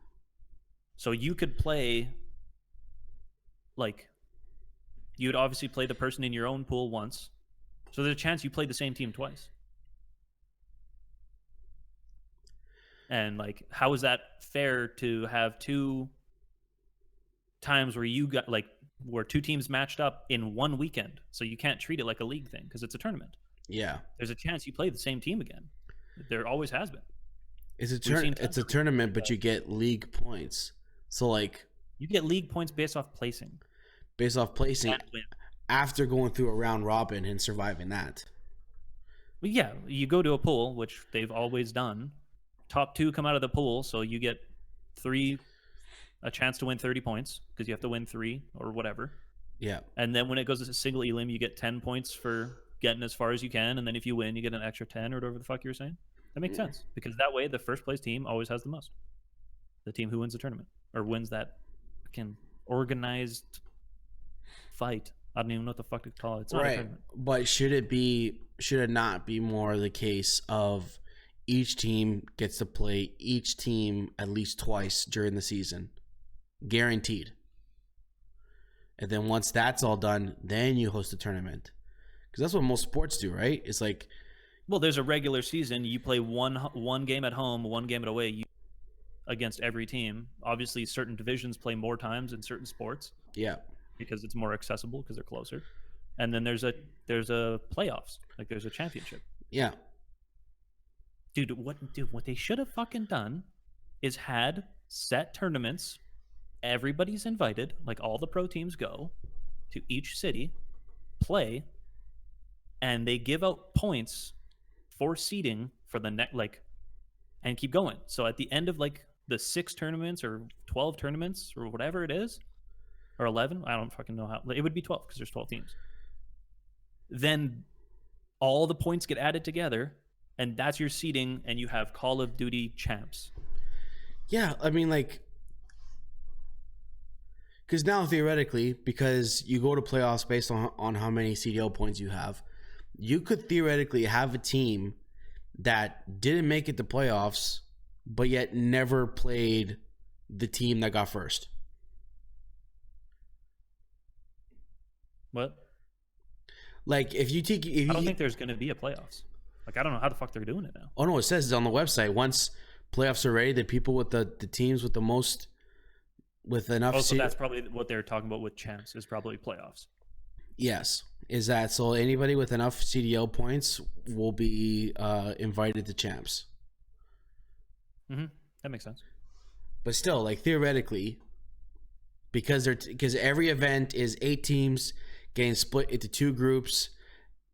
So you could play, like, you would obviously play the person in your own pool once. So there's a chance you play the same team twice. And like, how is that fair to have 2 times where you got like where 2 teams matched up in one weekend? So you can't treat it like a league thing because it's a tournament. Yeah, there's a chance you play the same team again. There always has been. It's a tournament, but you get league points. So like, you get league points based off placing. After going through a round robin and surviving that. Well, yeah, you go to a pool, which they've always done. Top 2 come out of the pool, so you get a chance to win 30 points because you have to win 3 or whatever. Yeah. And then when it goes to a single elim, you get 10 points for getting as far as you can, and then if you win, you get an extra 10 or whatever the fuck you were saying. That makes sense because that way the first place team always has the most. The team who wins the tournament or wins that fucking organized fight. I don't even know what the fuck to call it. It's not a tournament. But should it not be more the case of each team gets to play each team at least twice during the season, guaranteed? And then once that's all done, then you host a tournament, because that's what most sports do, right? It's like, well, there's a regular season. You play one game at home, one game at away against every team. Obviously, certain divisions play more times in certain sports. Yeah, because it's more accessible because they're closer. And then there's a playoffs, like there's a championship. Yeah. What they should have fucking done is had set tournaments. Everybody's invited, like all the pro teams go to each city, play, and they give out points for seeding for the next, like, and keep going. So at the end of like the 6 tournaments or 12 tournaments or whatever it is, or 11, I don't fucking know how, it would be 12 because there's 12 teams. Then all the points get added together, and that's your seeding, and you have Call of Duty champs. Yeah, I mean, like, because now theoretically, because you go to playoffs based on how many CDL points you have, you could theoretically have a team that didn't make it to playoffs, but yet never played the team that got first. What? Like if you take, I don't think there's going to be a playoffs. Like I don't know how the fuck they're doing it now. Oh no, it says on the website once playoffs are ready, the people with the teams with the most with enough. So that's probably what they're talking about with champs is probably playoffs. Yes, is that so? Anybody with enough CDL points will be invited to champs. Mm-hmm. That makes sense. But still, like theoretically, because every event is 8 teams getting split into 2 groups,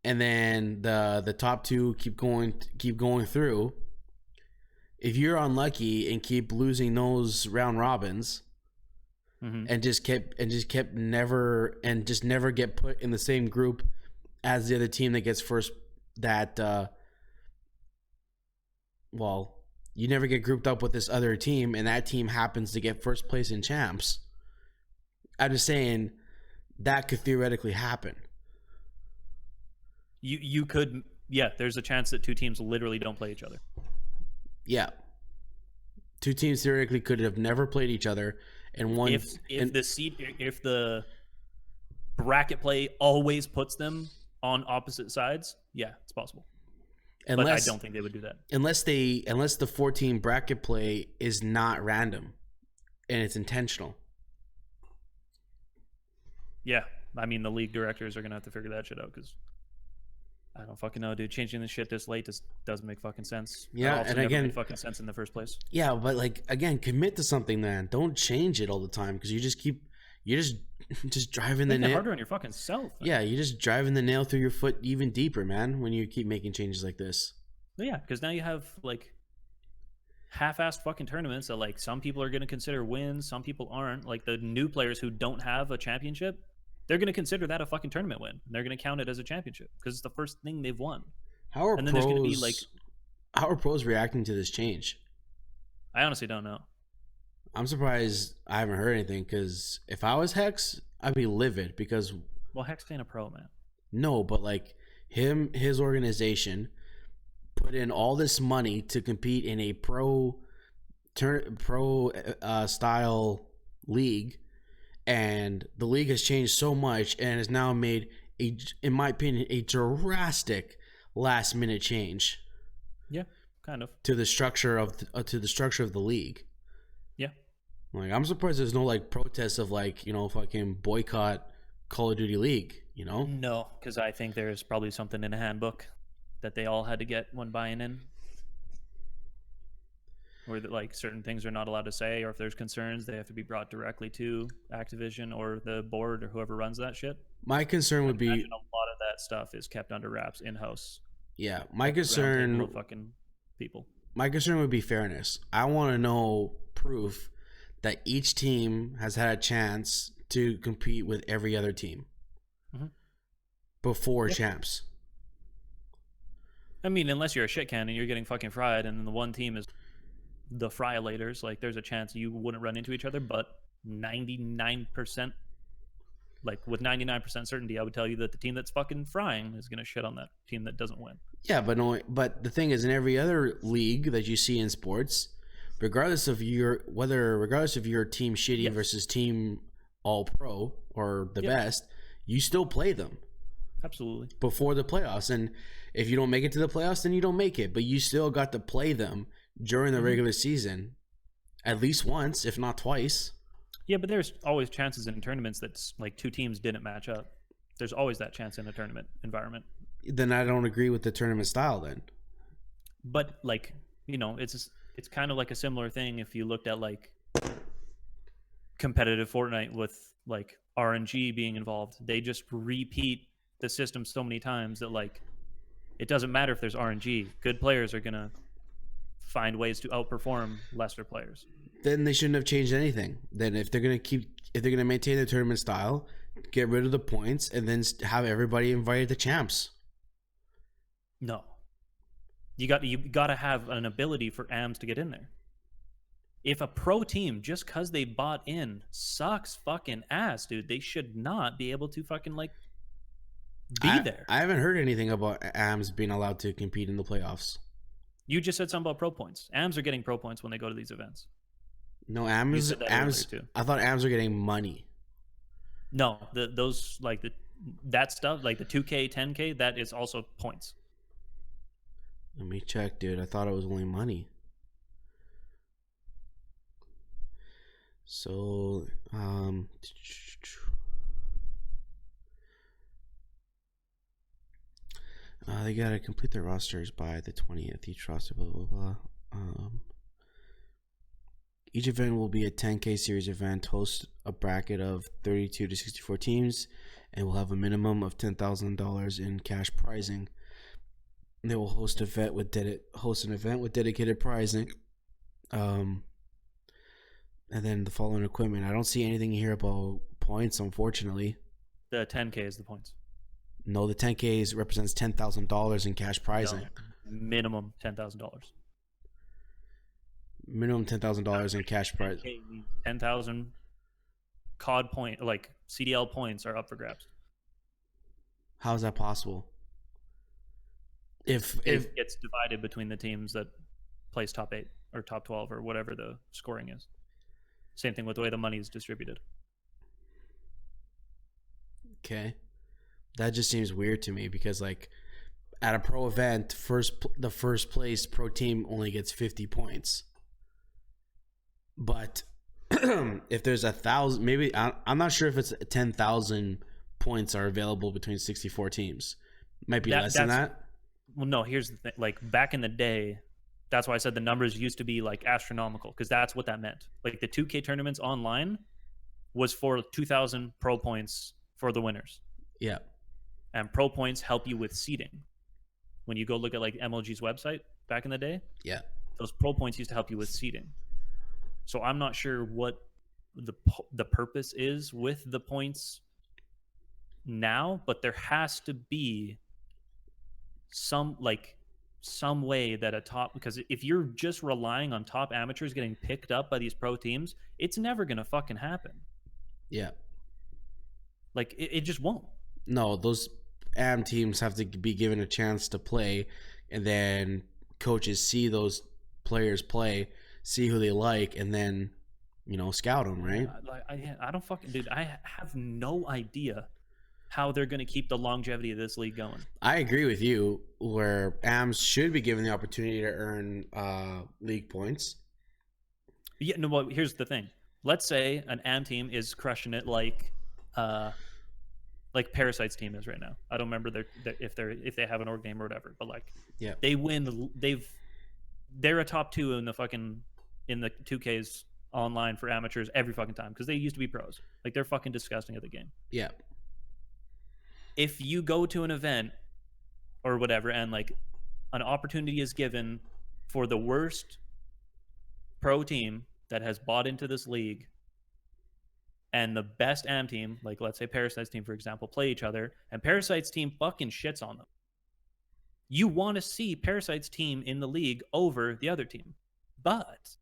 and then the top 2 keep going through. If you're unlucky and keep losing those round robins, and just never get put in the same group as the other team that gets first, you never get grouped up with this other team, and that team happens to get first place in champs. I'm just saying that could theoretically happen. You could, yeah. There's a chance that 2 teams literally don't play each other. Yeah, 2 teams theoretically could have never played each other, and one if the bracket play always puts them on opposite sides, yeah, it's possible. But I don't think they would do that. Unless the 14 bracket play is not random and it's intentional. Yeah. I mean, the league directors are going to have to figure that shit out because I don't fucking know, dude. Changing this shit this late just doesn't make fucking sense. Yeah, and again, made fucking sense in the first place. Yeah, but like again, commit to something, man. Don't change it all the time because you just driving the nail harder on your fucking self. Man. Yeah, you're just driving the nail through your foot even deeper, man. When you keep making changes like this. Yeah, because now you have like half-assed fucking tournaments that like some people are going to consider wins, some people aren't. Like the new players who don't have a championship, they're going to consider that a fucking tournament win. They're going to count it as a championship because it's the first thing they've won. How are pros reacting to this change? I honestly don't know. I'm surprised I haven't heard anything because if I was Hex, I'd be livid because... Well, Hex ain't a pro, man. No, but like his organization put in all this money to compete in a pro style league, and the league has changed so much and has now made in my opinion, a drastic last minute change. Yeah, kind of to the structure of the league. Yeah, like I'm surprised there's no like protests of like fucking boycott Call of Duty League. No, because I think there's probably something in a handbook that they all had to get when buying in, where that like certain things are not allowed to say, or if there's concerns, they have to be brought directly to Activision or the board or whoever runs that shit. My concern would be a lot of that stuff is kept under wraps in house. Yeah, my concern fucking people. My concern would be fairness. I want to know proof that each team has had a chance to compete with every other team before champs. I mean, unless you're a shit can and you're getting fucking fried, and the one team is the Friolators, like there's a chance you wouldn't run into each other, but 99%, like with 99% certainty, I would tell you that the team that's fucking frying is going to shit on that team that doesn't win. Yeah, but the thing is, in every other league that you see in sports, regardless of your team shitty versus team all pro or the best, you still play them. Absolutely. Before the playoffs. And if you don't make it to the playoffs, then you don't make it. But you still got to play them during the regular season at least once, if not twice. Yeah, but there's always chances in tournaments that's like 2 teams didn't match up. There's always that chance in a tournament environment. Then I don't agree with the tournament style then. But like, it's kind of like a similar thing if you looked at like competitive Fortnite with like RNG being involved. They just repeat the system so many times that like it doesn't matter if there's RNG. Good players are gonna find ways to outperform lesser players. Then they shouldn't have changed anything. Then if they're gonna maintain the tournament style, get rid of the points and then have everybody invited to champs. No, you got to have an ability for AMs to get in there. If a pro team, just because they bought in, sucks fucking ass, dude, they should not be able to fucking like there. I haven't heard anything about AMS being allowed to compete in the playoffs. You just said something about pro points. AMs are getting pro points when they go to these events. No, You said that earlier, too. I thought AMS are getting money. No, that stuff, like the 2K, 10K, that is also points. Let me check, dude. I thought it was only money. So, they gotta complete their rosters by the 20th. Each roster, blah blah blah. Each event will be a 10K series event, host a bracket of 32 to 64 teams, and will have a minimum of $10,000 in cash prizing. They will host an event with dedicated prizing, and then the following equipment. I don't see anything here about points, unfortunately. The 10K is the points. No, the 10K represents $10,000 in cash prizing. No, minimum $10,000. Minimum $10,000 in cash prize. 10,000 COD point, like CDL points, are up for grabs. How is that possible? If It gets divided between the teams that place top 8 or top 12 or whatever the scoring is. Same thing with the way the money is distributed. Okay, that just seems weird to me because, like, at a pro event, the first place pro team only gets 50 points. But if there's 1,000, maybe I'm not sure if it's 10,000 points are available between 64 teams. Might be less than that. Well, no. Here's the thing: like back in the day, that's why I said the numbers used to be like astronomical, because that's what that meant. Like the 2K tournaments online was for 2,000 pro points for the winners. Yeah. And pro points help you with seeding. When you go look at like MLG's website back in the day, yeah, those pro points used to help you with seeding. So I'm not sure what the purpose is with the points now, but there has to be some way that a top, because if you're just relying on top amateurs getting picked up by these pro teams, it's never gonna fucking happen. Yeah. Like it just won't. No, those AM teams have to be given a chance to play, and then coaches see those players play, see who they like, and then, scout them, right? I don't fucking, dude. I have no idea how they're going to keep the longevity of this league going. I agree with you, where AMs should be given the opportunity to earn league points. Yeah, no. Well, here's the thing. Let's say an AM team is crushing it like Parasite's team is right now. I don't remember if they have an org name or whatever, but like, yeah, they win. They're a top 2 in the 2Ks online for amateurs every fucking time, because they used to be pros. Like, they're fucking disgusting at the game. Yeah. If you go to an event or whatever and like an opportunity is given for the worst pro team that has bought into this league and the best AM team, like let's say Parasite's team, for example, play each other, and Parasite's team fucking shits on them, you want to see Parasite's team in the league over the other team. But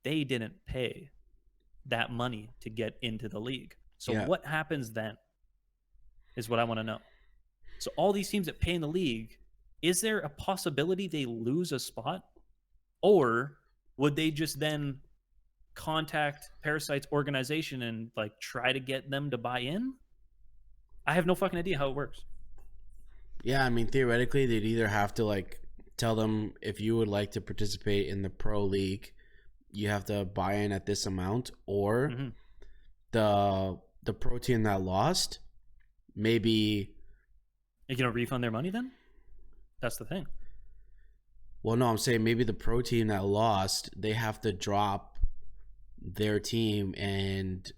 they didn't pay that money to get into the league. So what happens then is what I want to know. So all these teams that pay in the league, is there a possibility they lose a spot? Or would they just then contact Parasite's organization and like try to get them to buy in? I have no fucking idea how it works. Yeah, I mean, theoretically, they'd either have to like tell them, if you would like to participate in the pro league, you have to buy in at this amount, or the pro team that lost, maybe You're gonna refund their money then? That's the thing. Well, no, I'm saying maybe the pro team that lost, they have to drop their team and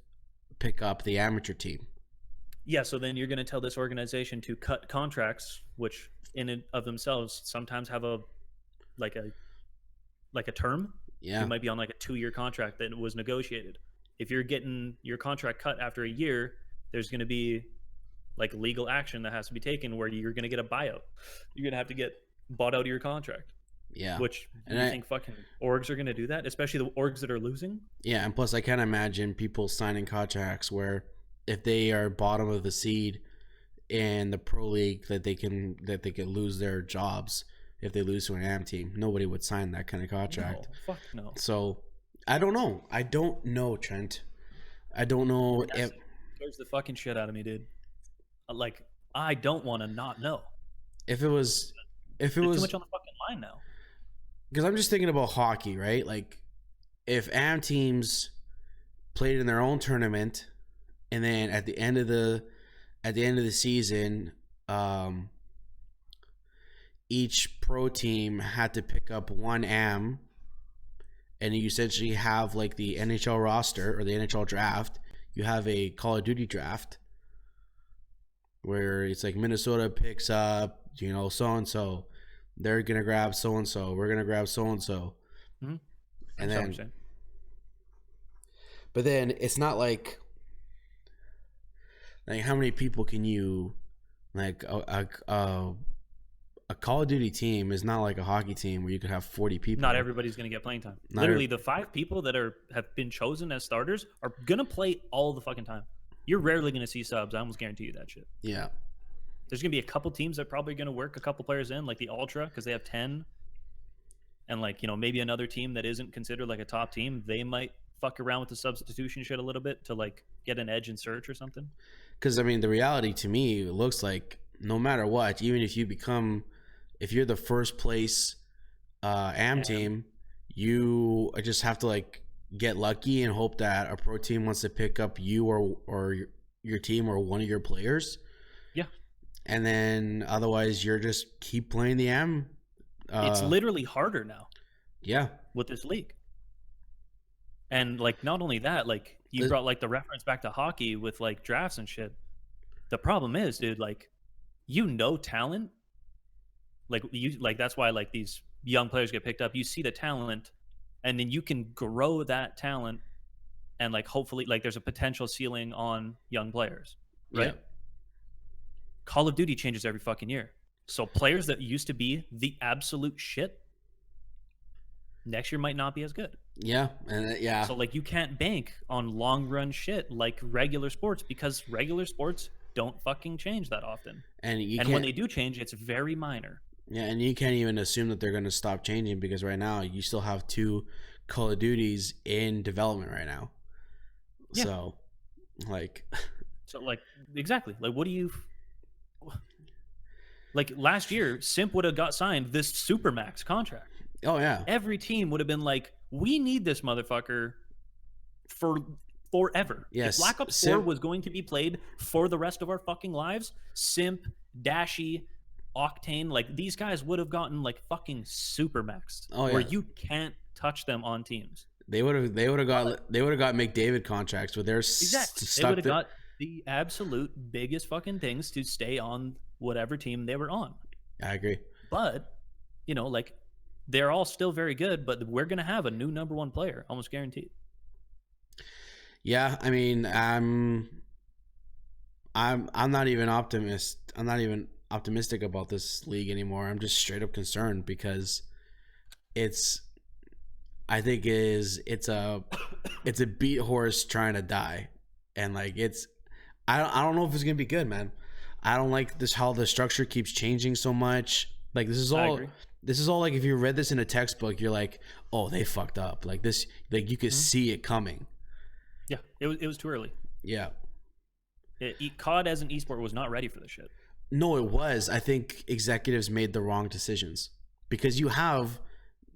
pick up the amateur team. Yeah, so then you're going to tell this organization to cut contracts, which in and of themselves sometimes have a term. Yeah. You might be on like a 2-year contract that was negotiated. If you're getting your contract cut after a year, there's going to be like legal action that has to be taken where you're going to get a buyout. You're going to have to get bought out of your contract. Yeah. Which do you think fucking orgs are going to do that? Especially the orgs that are losing? Yeah, and plus I can't imagine people signing contracts where if they are bottom of the seed in the pro league that they can lose their jobs if they lose to an AM team. Nobody would sign that kind of contract. No, fuck no. So I don't know, Trent. I don't know if scares the fucking shit out of me, dude. Like, I don't want to not know. if it was Too much on the fucking line now. because I'm just thinking about hockey, right? Like, if AM teams played in their own tournament, and then at the end of the season, each pro team had to pick up one AM, and you essentially have like the NHL roster or the NHL draft. You have a Call of Duty draft where it's like Minnesota picks up, so and so. They're gonna grab so and so. We're gonna grab so and so, and then. But then it's not like how many people can you like a Call of Duty team is not like a hockey team where you could have 40 people. Not everybody's going to get playing time. Literally, the 5 people that have been chosen as starters are going to play all the fucking time. You're rarely going to see subs. I almost guarantee you that shit. Yeah. There's going to be a couple teams that are probably going to work a couple players in, like the Ultra, because they have 10. And like, maybe another team that isn't considered like a top team, they might fuck around with the substitution shit a little bit to like get an edge in search or something. Because I mean, the reality to me, it looks like no matter what, even if you're the first place AM team, you just have to like get lucky and hope that a pro team wants to pick up you or your team or one of your players. Yeah. And then otherwise you're just keep playing the AM. It's literally harder now. Yeah. With this league. And like, not only that, like you brought like the reference back to hockey with like drafts and shit. The problem is, dude, like, talent. Like that's why like these young players get picked up. You see the talent, and then you can grow that talent, and like hopefully like there's a potential ceiling on young players, right? Yeah. Call of Duty changes every fucking year, so players that used to be the absolute shit next year might not be as good. Yeah, and yeah. So like you can't bank on long run shit like regular sports because regular sports don't fucking change that often. And when they do change, it's very minor. Yeah, and you can't even assume that they're going to stop changing because right now you still have 2 Call of Duties in development right now. Yeah. So, like... exactly. Like, what do you... Like, last year, Simp would have got signed this Supermax contract. Oh, yeah. Every team would have been like, we need this motherfucker for forever. Yes. If Black Ops 4 was going to be played for the rest of our fucking lives, Simp, Dashy, Octane, like these guys would have gotten like fucking Supermax, where you can't touch them on teams. They would have got McDavid contracts with their exactly. They would have got the absolute biggest fucking things to stay on whatever team they were on. I agree. But like they're all still very good, but we're gonna have a new number 1 player, almost guaranteed. Yeah, I mean, I'm not even optimistic about this league anymore. I'm just straight up concerned because it's a beat horse trying to die, and like I don't know if it's gonna be good, man. I don't like this how the structure keeps changing so much. Like this is all like if you read this in a textbook, you're like, oh, they fucked up. Like this, like you could see it coming. Yeah, it was too early. Yeah. COD as an esport was not ready for this shit. No, it was. I think executives made the wrong decisions because you have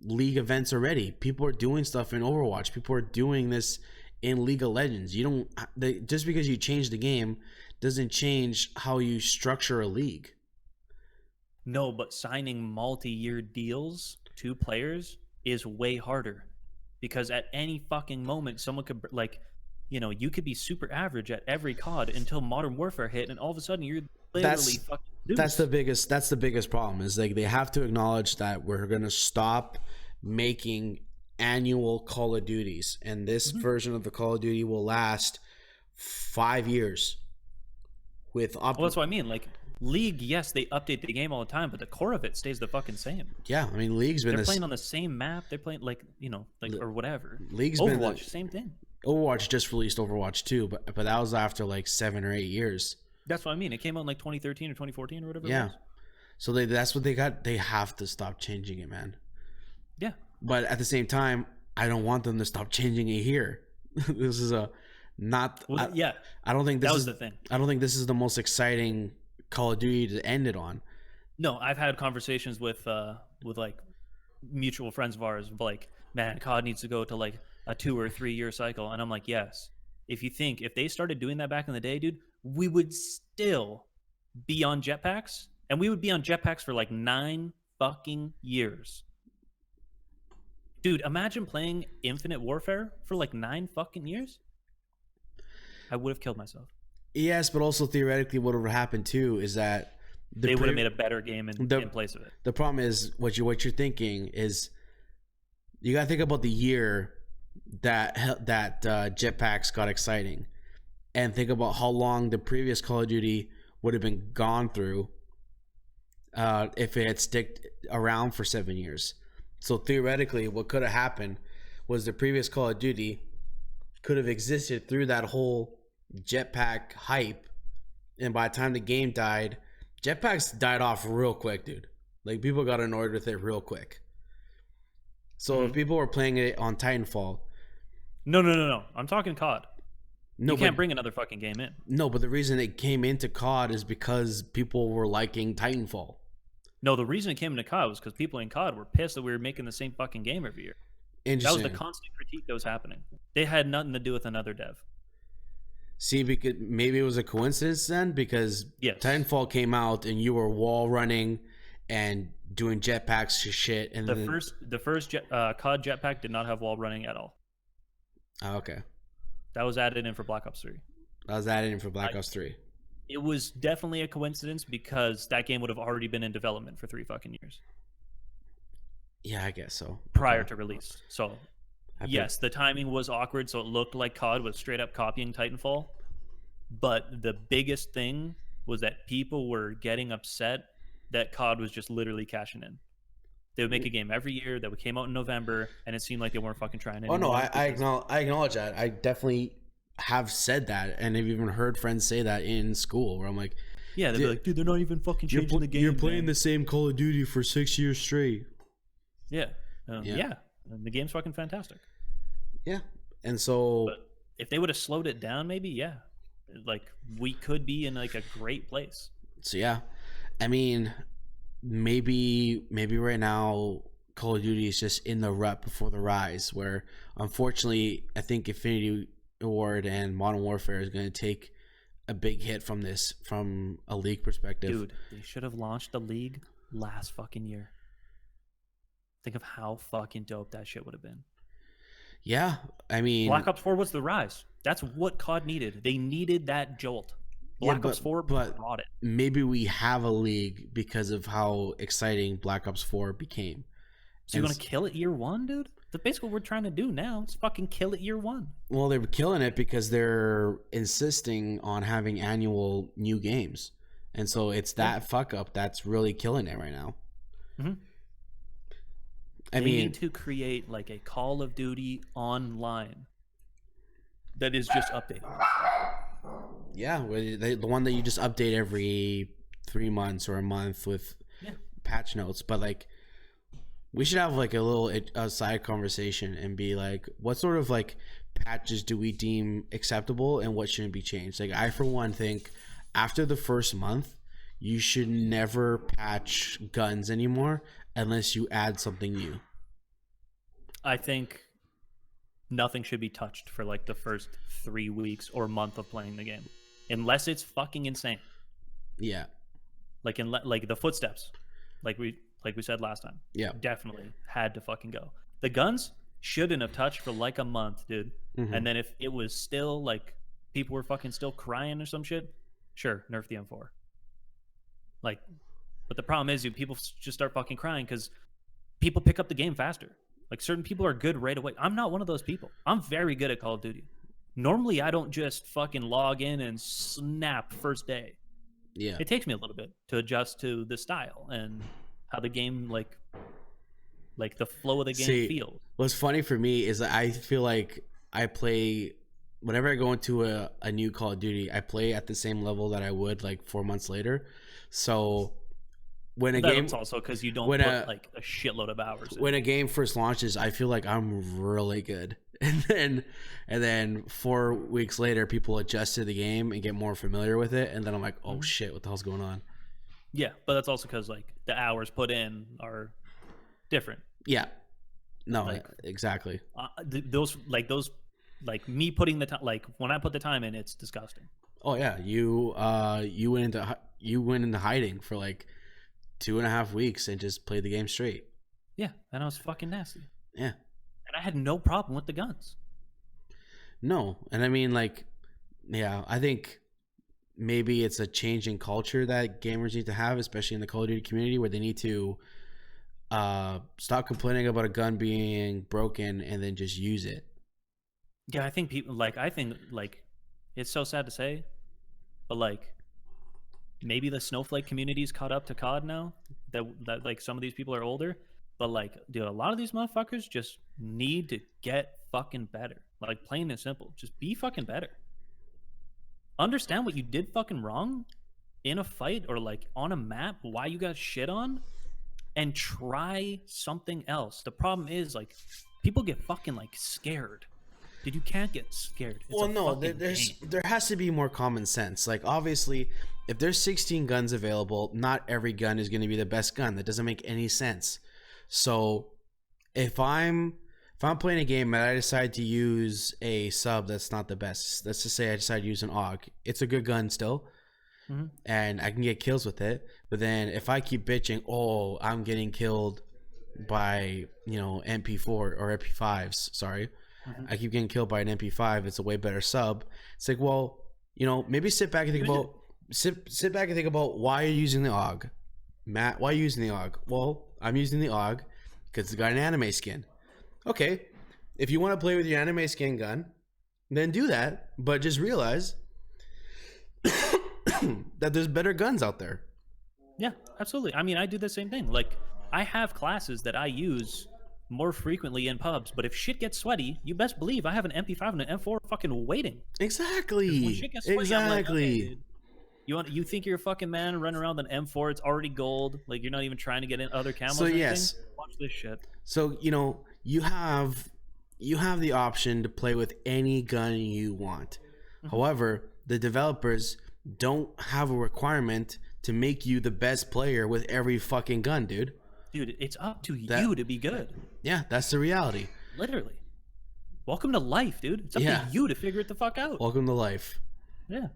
league events already. People are doing stuff in Overwatch. People are doing this in League of Legends. Just because you change the game doesn't change how you structure a league. No, but signing multi-year deals to players is way harder because at any fucking moment, someone could you could be super average at every COD until Modern Warfare hit, and all of a sudden you're literally fucking deuce. That's the biggest problem is like they have to acknowledge that we're gonna stop making annual Call of Duties, and this version of the Call of Duty will last 5 years. Well, that's what I mean. Like League, yes, they update the game all the time, but the core of it stays the fucking same. Yeah, I mean, League's been they're playing on the same map. They're playing or whatever. League's Overwatch, same thing. Overwatch just released Overwatch 2, but that was after like 7 or 8 years. That's what I mean. It came out in like 2013 or 2014 or whatever. Yeah. It was. So that's what they got. They have to stop changing it, man. Yeah. But at the same time, I don't want them to stop changing it here. This is a not. Well, yeah. I don't think this That was is the thing. I don't think this is the most exciting Call of Duty to end it on. No, I've had conversations with like mutual friends of ours, like, man, COD needs to go to like a 2 or 3 year cycle, and I'm like, yes. If they started doing that back in the day, dude, we would still be on jetpacks, and we would be on jetpacks for like 9 fucking years. Dude, imagine playing Infinite Warfare for like 9 fucking years. I would have killed myself. Yes, but also theoretically, what would have happened too is that They would have made a better game in place of it. The problem is what you're thinking is you got to think about the year that jetpacks got exciting, and think about how long the previous Call of Duty would have been gone through if it had sticked around for 7 years. So theoretically, what could have happened was the previous Call of Duty could have existed through that whole jetpack hype, and by the time the game died, jetpacks died off real quick, dude. Like, people got annoyed with it real quick. So if people were playing it on Titanfall, no, I'm talking COD. no, You can't bring another fucking game in. no, but the reason it came into COD is because people were liking Titanfall. No, the reason it came into COD was because people in COD were pissed that we were making the same fucking game every year. That was Interesting. the constant critique that was happening. They had nothing to do with another dev. See, because maybe it was a coincidence then, because Yes. Titanfall came out and you were wall running and doing jetpacks to shit, and The then first COD jetpack did not have wall running at all. oh, okay, That was added in for Black Ops 3. I was added in for Black Ops 3. It was definitely a coincidence because that game would have already been in development for 3 fucking years Yeah, I guess so. prior to release. So, I yes, the timing was awkward, so it looked like COD was straight up copying Titanfall. But the biggest thing was that people were getting upset that COD was just literally cashing in. They would make a game every year that would came out in November, and it seemed like they weren't fucking trying anymore. Oh no, I acknowledge that. I definitely have said that, and I've even heard friends say that in school, where I'm like, Yeah, they'd be like, dude, they're not even fucking changing the game. You're playing man. the same Call of Duty for 6 years straight. Yeah. Yeah. Yeah. And the game's fucking fantastic. Yeah, and so But if they would have slowed it down, maybe, yeah. Like, we could be in, like, a great place. yeah, I mean, maybe right now Call of Duty is just in the rut before the rise, where unfortunately I think Infinity Ward and Modern Warfare is going to take a big hit from this, from a league perspective. Dude, they should have launched the league last fucking year. Think of how fucking dope that shit would have been. Yeah, I mean, Black Ops 4 was the rise. That's what COD needed. They needed that jolt. Black Ops 4 brought it. maybe we have a league because of how exciting Black Ops 4 became. So you're going to kill it year one, dude? That's basically what we're trying to do now. It's fucking kill it year one. Well, they were killing it because they're insisting on having annual new games. And so it's that fuck up that's really killing it right now. Mm-hmm. I They mean, need to create like a Call of Duty online that is just updated. yeah, the one that you just update every 3 months or a month with patch notes. But like, we should have like a side conversation and be like, what sort of like patches do we deem acceptable and what shouldn't be changed? Like, I for one think after the first month, you should never patch guns anymore unless you add something new. I think nothing should be touched for like the first 3 weeks or month of playing the game, unless it's fucking insane. Yeah. Like like the footsteps, like we said last time. Yeah. Definitely had to fucking go. The guns shouldn't have touched for like a month, dude. Mm-hmm. And then if it was still like people were fucking still crying or some shit, sure, nerf the M4. Like, but the problem is, dude, people just start fucking crying because people pick up the game faster. Like, certain people are good right away. I'm not one of those people. I'm very good at Call of Duty. Normally, I don't just fucking log in and snap first day. Yeah. It takes me a little bit to adjust to the style and how the game, like the flow of the game feels. What's funny for me is that I feel like I play whenever I go into a new Call of Duty, I play at the same level that I would like 4 months later. So when a game, That's also because you don't when put like a shitload of hours in. when a game first launches, I feel like I'm really good, and then 4 weeks later, people adjust to the game and get more familiar with it, and then I'm like, oh shit, what the hell's going on? Yeah, but that's also because like the hours put in are different. Yeah, no, Like, exactly. Those me putting the time, like when I put the time in, it's disgusting. Oh yeah, you went into hiding for like 2.5 weeks and just played the game straight. Yeah, and I was fucking nasty. Yeah. And I had no problem with the guns. No, and I mean, like, yeah, I think maybe it's a change in culture that gamers need to have, especially in the Call of Duty community, where they need to stop complaining about a gun being broken and then just use it. Yeah, I think it's so sad to say, but like maybe the snowflake community's caught up to COD now that like some of these people are older, but like, dude, a lot of these motherfuckers just need to get fucking better. Like, plain and simple, just be fucking better. Understand what you did fucking wrong in a fight or like on a map, why you got shit on, and try something else. The problem is like people get fucking like scared. Dude, you can't get scared. Well, no, there has to be more common sense. Like, obviously, if there's 16 guns available, not every gun is going to be the best gun. That doesn't make any sense. So if I'm playing a game and I decide to use a sub that's not the best, let's just say I decide to use an AUG. It's a good gun still, and I can get kills with it. But then if I keep bitching, oh, I'm getting killed by, MP4 or MP5s, sorry. I keep getting killed by an MP5. It's a way better sub. It's like, well, maybe sit back and think about why you're using the AUG. Matt, why are you using the AUG? Well, I'm using the AUG because it's got an anime skin. Okay, if you want to play with your anime skin gun, then do that. But just realize that there's better guns out there. Yeah, absolutely. I mean, I do the same thing. Like, I have classes that I use more frequently in pubs, but if shit gets sweaty, you best believe I have an MP5 and an M4 fucking waiting. Exactly. When shit gets sweaty, I'm like, okay, dude, you think you're a fucking man running around with an M4? It's already gold. Like, you're not even trying to get in other camos. So yes, watch this shit. So you have the option to play with any gun you want. However, the developers don't have a requirement to make you the best player with every fucking gun, dude. Dude, it's up to you to be good. Yeah, that's the reality. Literally. Welcome to life, dude. It's up to you to figure it the fuck out. Welcome to life. Yeah.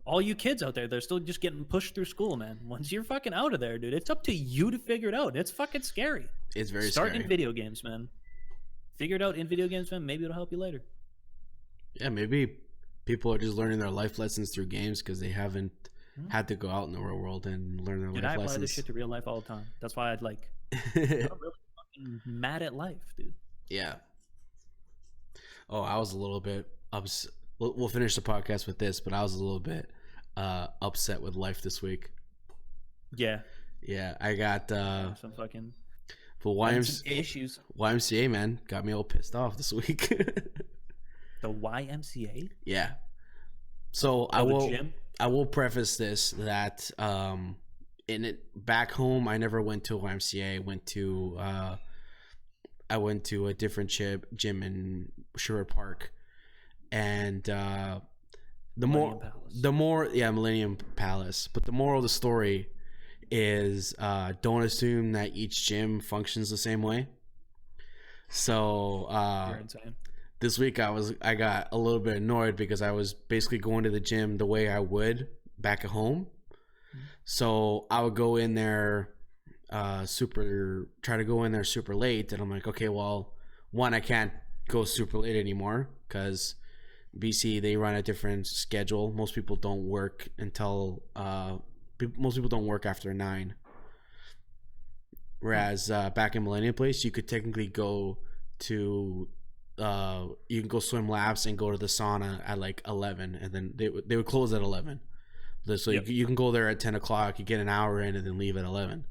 All you kids out there, they're still just getting pushed through school, man. Once you're fucking out of there, dude, it's up to you to figure it out. It's fucking scary. It's very Start scary. in video games, man. Figure it out in video games, man. Maybe it'll help you later. Yeah, maybe people are just learning their life lessons through games because they haven't had to go out in the real world and learn their life lessons. I apply this shit to real life all the time. That's why I'm really fucking mad at life, dude. Yeah. Oh, I was a little bit upset. We'll finish the podcast with this, but I was a little bit upset with life this week. Yeah. Yeah, I got some fucking issues. YMCA, man, got me all pissed off this week. The YMCA? Yeah. So I will preface this that back home I never went to a YMCA. I went to a different gym in Sherwood Park, and Millennium Palace. But the moral of the story is don't assume that each gym functions the same way. So You're insane. This week I got a little bit annoyed because I was basically going to the gym the way I would back at home. So I would go in there super late, and I'm like, okay, well, one, I can't go super late anymore because BC, they run a different schedule. Most people don't work after 9. Whereas back in Millennium Place, you could technically go to you can go swim laps and go to the sauna at like 11, and then they would close at 11. So you can go there at 10 o'clock, you get an hour in, and then leave at 11.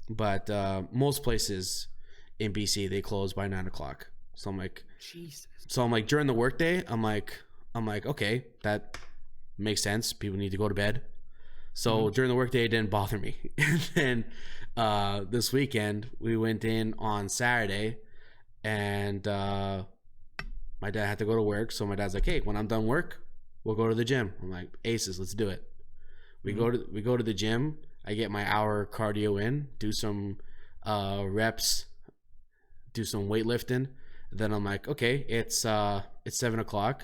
But most places in BC, they close by 9 o'clock. So I'm like, Jesus. so I'm like during the workday, I'm like, okay, that makes sense. People need to go to bed. So during the workday, it didn't bother me. And then this weekend, we went in on Saturday, and my dad had to go to work. So my dad's like, hey, when I'm done work, we'll go to the gym. I'm like, aces, let's do it. We go to the gym. I get my hour cardio in, do some reps, do some weightlifting. Then I'm like, okay, it's 7 o'clock.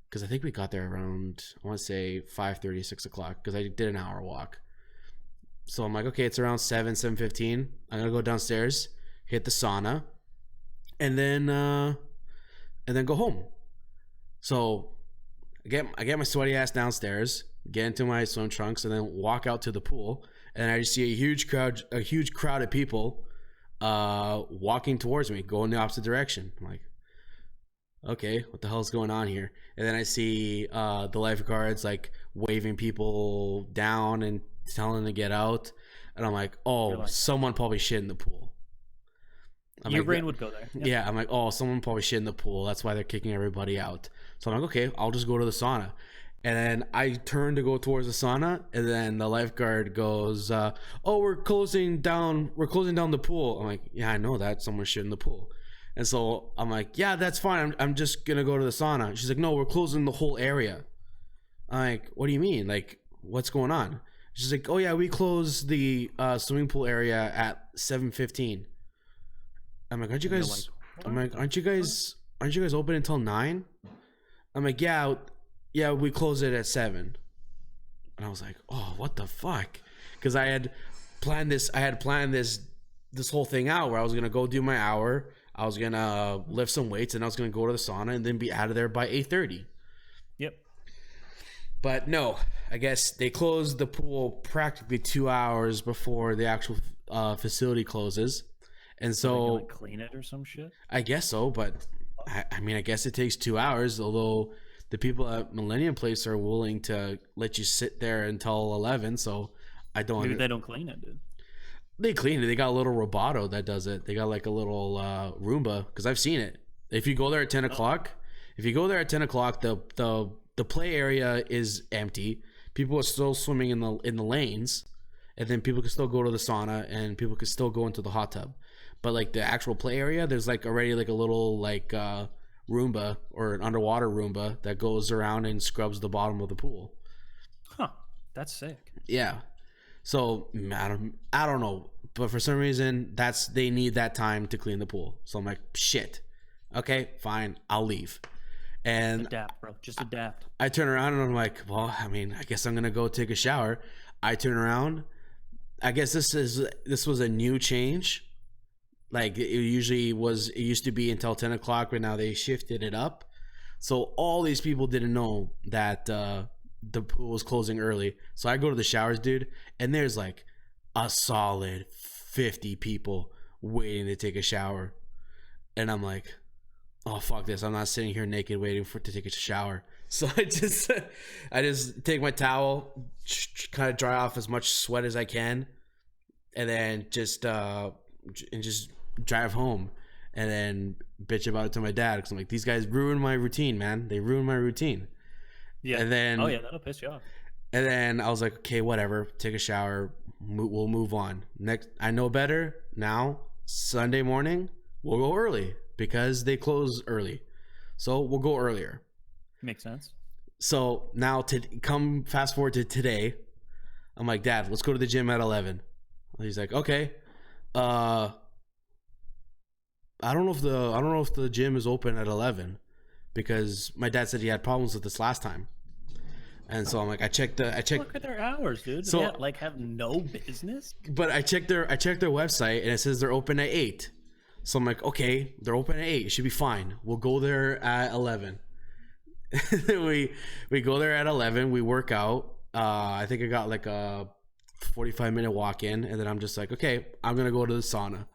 Because I think we got there around, I want to say 5:30, 6 o'clock, because I did an hour walk. So I'm like, okay, it's around 7:15. I'm gonna go downstairs, hit the sauna, and then go home. So I get my sweaty ass downstairs, get into my swim trunks, and then walk out to the pool. And I just see a huge crowd of people walking towards me, going the opposite direction. I'm like, okay, what the hell is going on here? And then I see the lifeguards like waving people down and telling them to get out. And I'm like, oh, someone probably shit in the pool. Your brain would go there. Yeah, I'm like, oh, someone probably shit in the pool. That's why they're kicking everybody out. So I'm like, okay, I'll just go to the sauna. And then I turn to go towards the sauna, and then the lifeguard goes, oh, we're closing down the pool. I'm like, yeah, I know that. Someone shit in the pool. And so I'm like, yeah, that's fine. I'm just going to go to the sauna. She's like, no, we're closing the whole area. I'm like, what do you mean? Like, what's going on? She's like, oh, yeah, we close the swimming pool area at 7:15. I'm like, aren't you guys open until 9? I'm like, yeah, we close it at 7. And I was like, oh, what the fuck? Because I had planned this whole thing out where I was going to go do my hour. I was going to lift some weights, and I was going to go to the sauna and then be out of there by 8:30. Yep. But no, I guess they closed the pool practically 2 hours before the actual facility closes. And so like clean it or some shit? I guess so, but I mean, I guess it takes 2 hours, although the people at Millennium Place are willing to let you sit there until 11, so I don't... Maybe they don't clean it, dude. They clean it. They got a little roboto that does it. They got like a little Roomba, because I've seen it. If you go there at 10 o'clock, the play area is empty. People are still swimming in the lanes, and then people can still go to the sauna, and people can still go into the hot tub. But like the actual play area, there's like already like a little like Roomba or an underwater Roomba that goes around and scrubs the bottom of the pool. Huh. That's sick. Yeah. So I don't know, but for some reason they need that time to clean the pool. So I'm like, shit. Okay, fine, I'll leave. And adapt, bro. Just adapt. I turn around and I'm like, well, I mean, I guess I'm gonna go take a shower. I turn around. I guess this was a new change. Like it used to be until 10 o'clock, but now they shifted it up. So all these people didn't know that the pool was closing early. So I go to the showers, dude, and there's like a solid 50 people waiting to take a shower. And I'm like, oh, fuck this. I'm not sitting here naked waiting to take a shower. So I just take my towel, kind of dry off as much sweat as I can, and then just drive home and then bitch about it to my dad, because I'm like, these guys ruined my routine, man. They ruined my routine. Yeah. And then, oh yeah, that'll piss you off. And then I was like, okay, whatever. Take a shower. We'll move on. Next, I know better now. Sunday morning, we'll go early because they close early, so we'll go earlier. Makes sense. So now come fast forward to today. I'm like, Dad, let's go to the gym at 11. He's like, okay. I don't know if the gym is open at 11, because my dad said he had problems with this last time. And so I'm like, I checked. Look at their hours, dude. So they like have no business. But I checked their website, and it says they're open at 8. So I'm like, okay, they're open at 8. It should be fine. We'll go there at 11. we go there at 11. We work out. I think I got like a 45-minute walk in, and then I'm just like, okay, I'm gonna go to the sauna,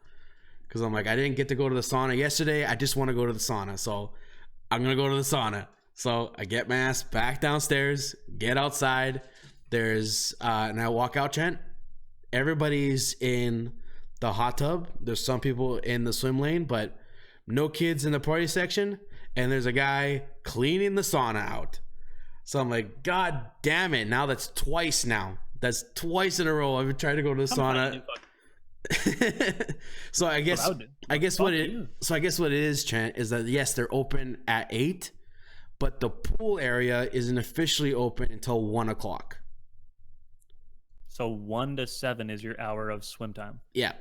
because I'm like, I didn't get to go to the sauna yesterday. I just want to go to the sauna, so I'm gonna go to the sauna. So I get my ass back downstairs, get outside. And I walk out, Trent. Everybody's in the hot tub. There's some people in the swim lane, but no kids in the party section, and there's a guy cleaning the sauna out. So I'm like, God damn it. Now that's twice now. That's twice in a row. I've been trying to go to the sauna. So I guess what it is, Trent, is that yes, they're open at 8, but the pool area isn't officially open until 1 o'clock. So 1 to 7 is your hour of swim time. Yeah.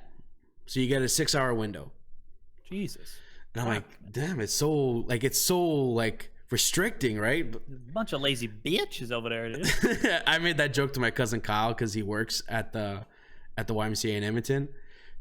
So you get a 6-hour window. Jesus. And I'm like, damn, it's so restricting, right? A bunch of lazy bitches over there, dude. I made that joke to my cousin Kyle because he works at the YMCA in Edmonton.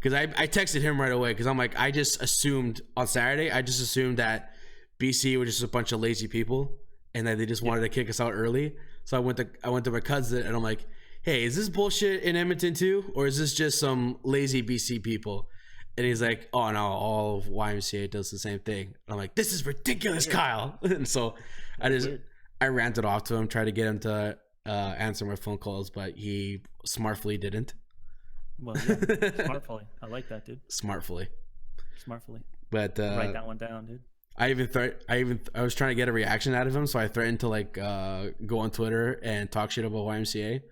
Because I texted him right away because I'm like, I just assumed on Saturday, that BC were just a bunch of lazy people and that they just wanted to kick us out early. So I went to my cousin and I'm like, hey, is this bullshit in Edmonton too? Or is this just some lazy BC people? And he's like, oh no, all of YMCA does the same thing. And I'm like, this is ridiculous, Kyle. And so I ranted off to him, tried to get him to answer my phone calls, but he smartfully didn't. Well, yeah, smartfully. I like that, dude. Smartfully. But write that one down, dude. I was trying to get a reaction out of him, so I threatened to go on Twitter and talk shit about YMCA.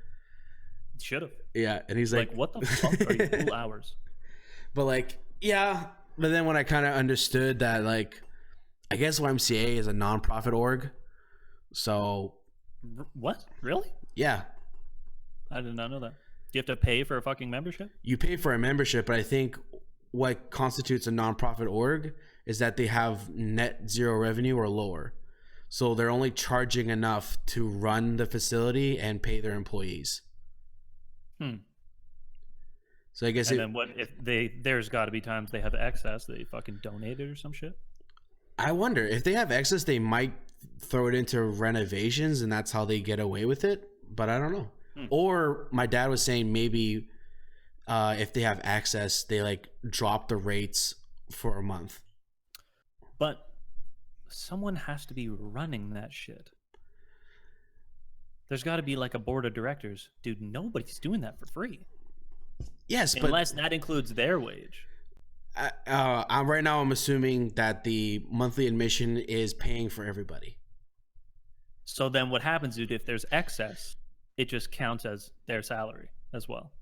Should have. Yeah, and he's like, what the fuck are your cool hours? But but then when I kind of understood that, I guess YMCA is a non-profit org, so what? Really? Yeah, I did not know that. Do you have to pay for a fucking membership? You pay for a membership, but I think what constitutes a non-profit org is that they have net zero revenue or lower, so they're only charging enough to run the facility and pay their employees. So I guess then what if there's got to be times they have excess, they fucking donate it or some shit? I wonder if they have excess, they might throw it into renovations and that's how they get away with it, but I don't know. Or my dad was saying maybe if they have access, they drop the rates for a month. But someone has to be running that shit. There's got to be a board of directors. Dude, nobody's doing that for free. Yes, unless that includes their wage. Right now I'm assuming that the monthly admission is paying for everybody. So then what happens, dude, if there's excess, it just counts as their salary as well.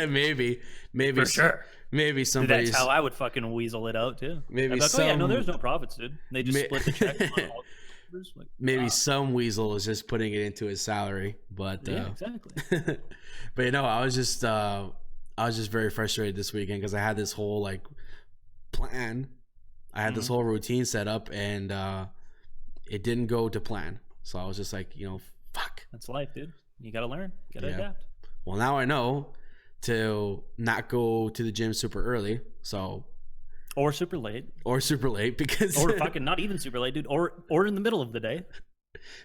maybe for sure. Maybe somebody's... That's how I would fucking weasel it out too. Maybe I'd be like, oh yeah, no, there's no profits, dude. They just split the check on all maybe some weasel is just putting it into his salary, but yeah, exactly. But I was just very frustrated this weekend because I had this whole plan. I had this whole routine set up and it didn't go to plan. So I was just like, fuck. That's life, dude. You gotta learn. You gotta adapt. Well, now I know to not go to the gym super early. So or super late because or fucking not even super late, dude, or in the middle of the day.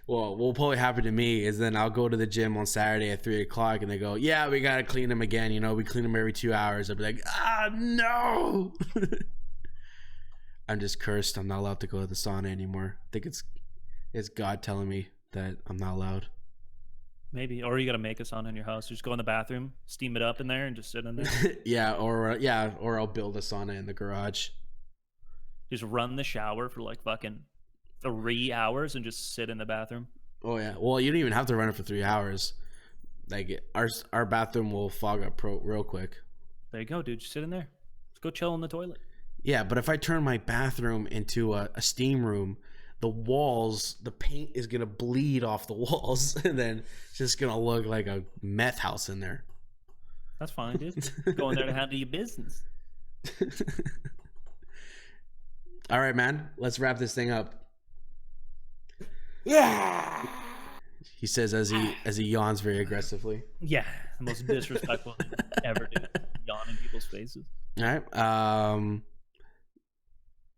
Well, what will probably happen to me is then I'll go to the gym on Saturday at 3 o'clock and they go, yeah, we got to clean them again. We clean them every 2 hours. I'll be like, no. I'm just cursed. I'm not allowed to go to the sauna anymore. I think it's God telling me that I'm not allowed. Maybe. Or you got to make a sauna in your house. Just go in the bathroom, steam it up in there and just sit in there. Or I'll build a sauna in the garage. Just run the shower for fucking 3 hours and just sit in the bathroom. Oh yeah. Well, you don't even have to run it for 3 hours. Our bathroom will fog up real quick. There you go, dude. Just sit in there. Just go chill in the toilet. Yeah, but if I turn my bathroom into a steam room, the walls, the paint is gonna bleed off the walls, and then it's just gonna look like a meth house in there. That's fine, dude. Go in there to handle your business. All right, man. Let's wrap this thing up. Yeah. He says as he yawns very aggressively. Yeah, the most disrespectful thing ever, dude. Yawn in people's faces. All right.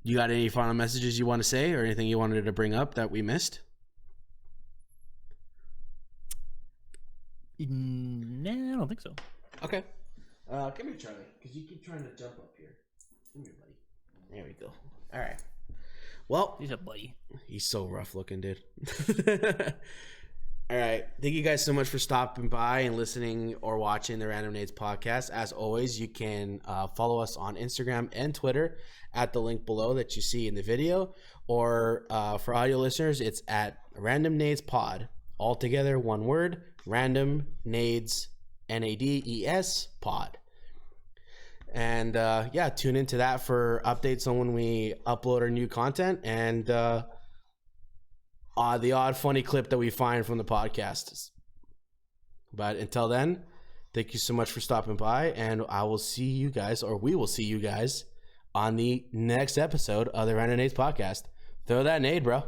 You got any final messages you want to say or anything you wanted to bring up that we missed? No, I don't think so. Okay. Come here, Charlie, because you keep trying to jump up here. Come here, buddy. There we go. All right. Well, he's a buddy. He's so rough looking, dude. All right. Thank you guys so much for stopping by and listening or watching the Random Nades podcast. As always, you can follow us on Instagram and Twitter at the link below that you see in the video. Or for audio listeners, it's at Random Nades Pod. All together, one word, Random Nades, Nades Pod. And tune into that for updates on when we upload our new content and the odd funny clip that we find from the podcast. But until then, thank you so much for stopping by, and I will see you guys, or we will see you guys on the next episode of the Random Nades Podcast. Throw that nade, bro.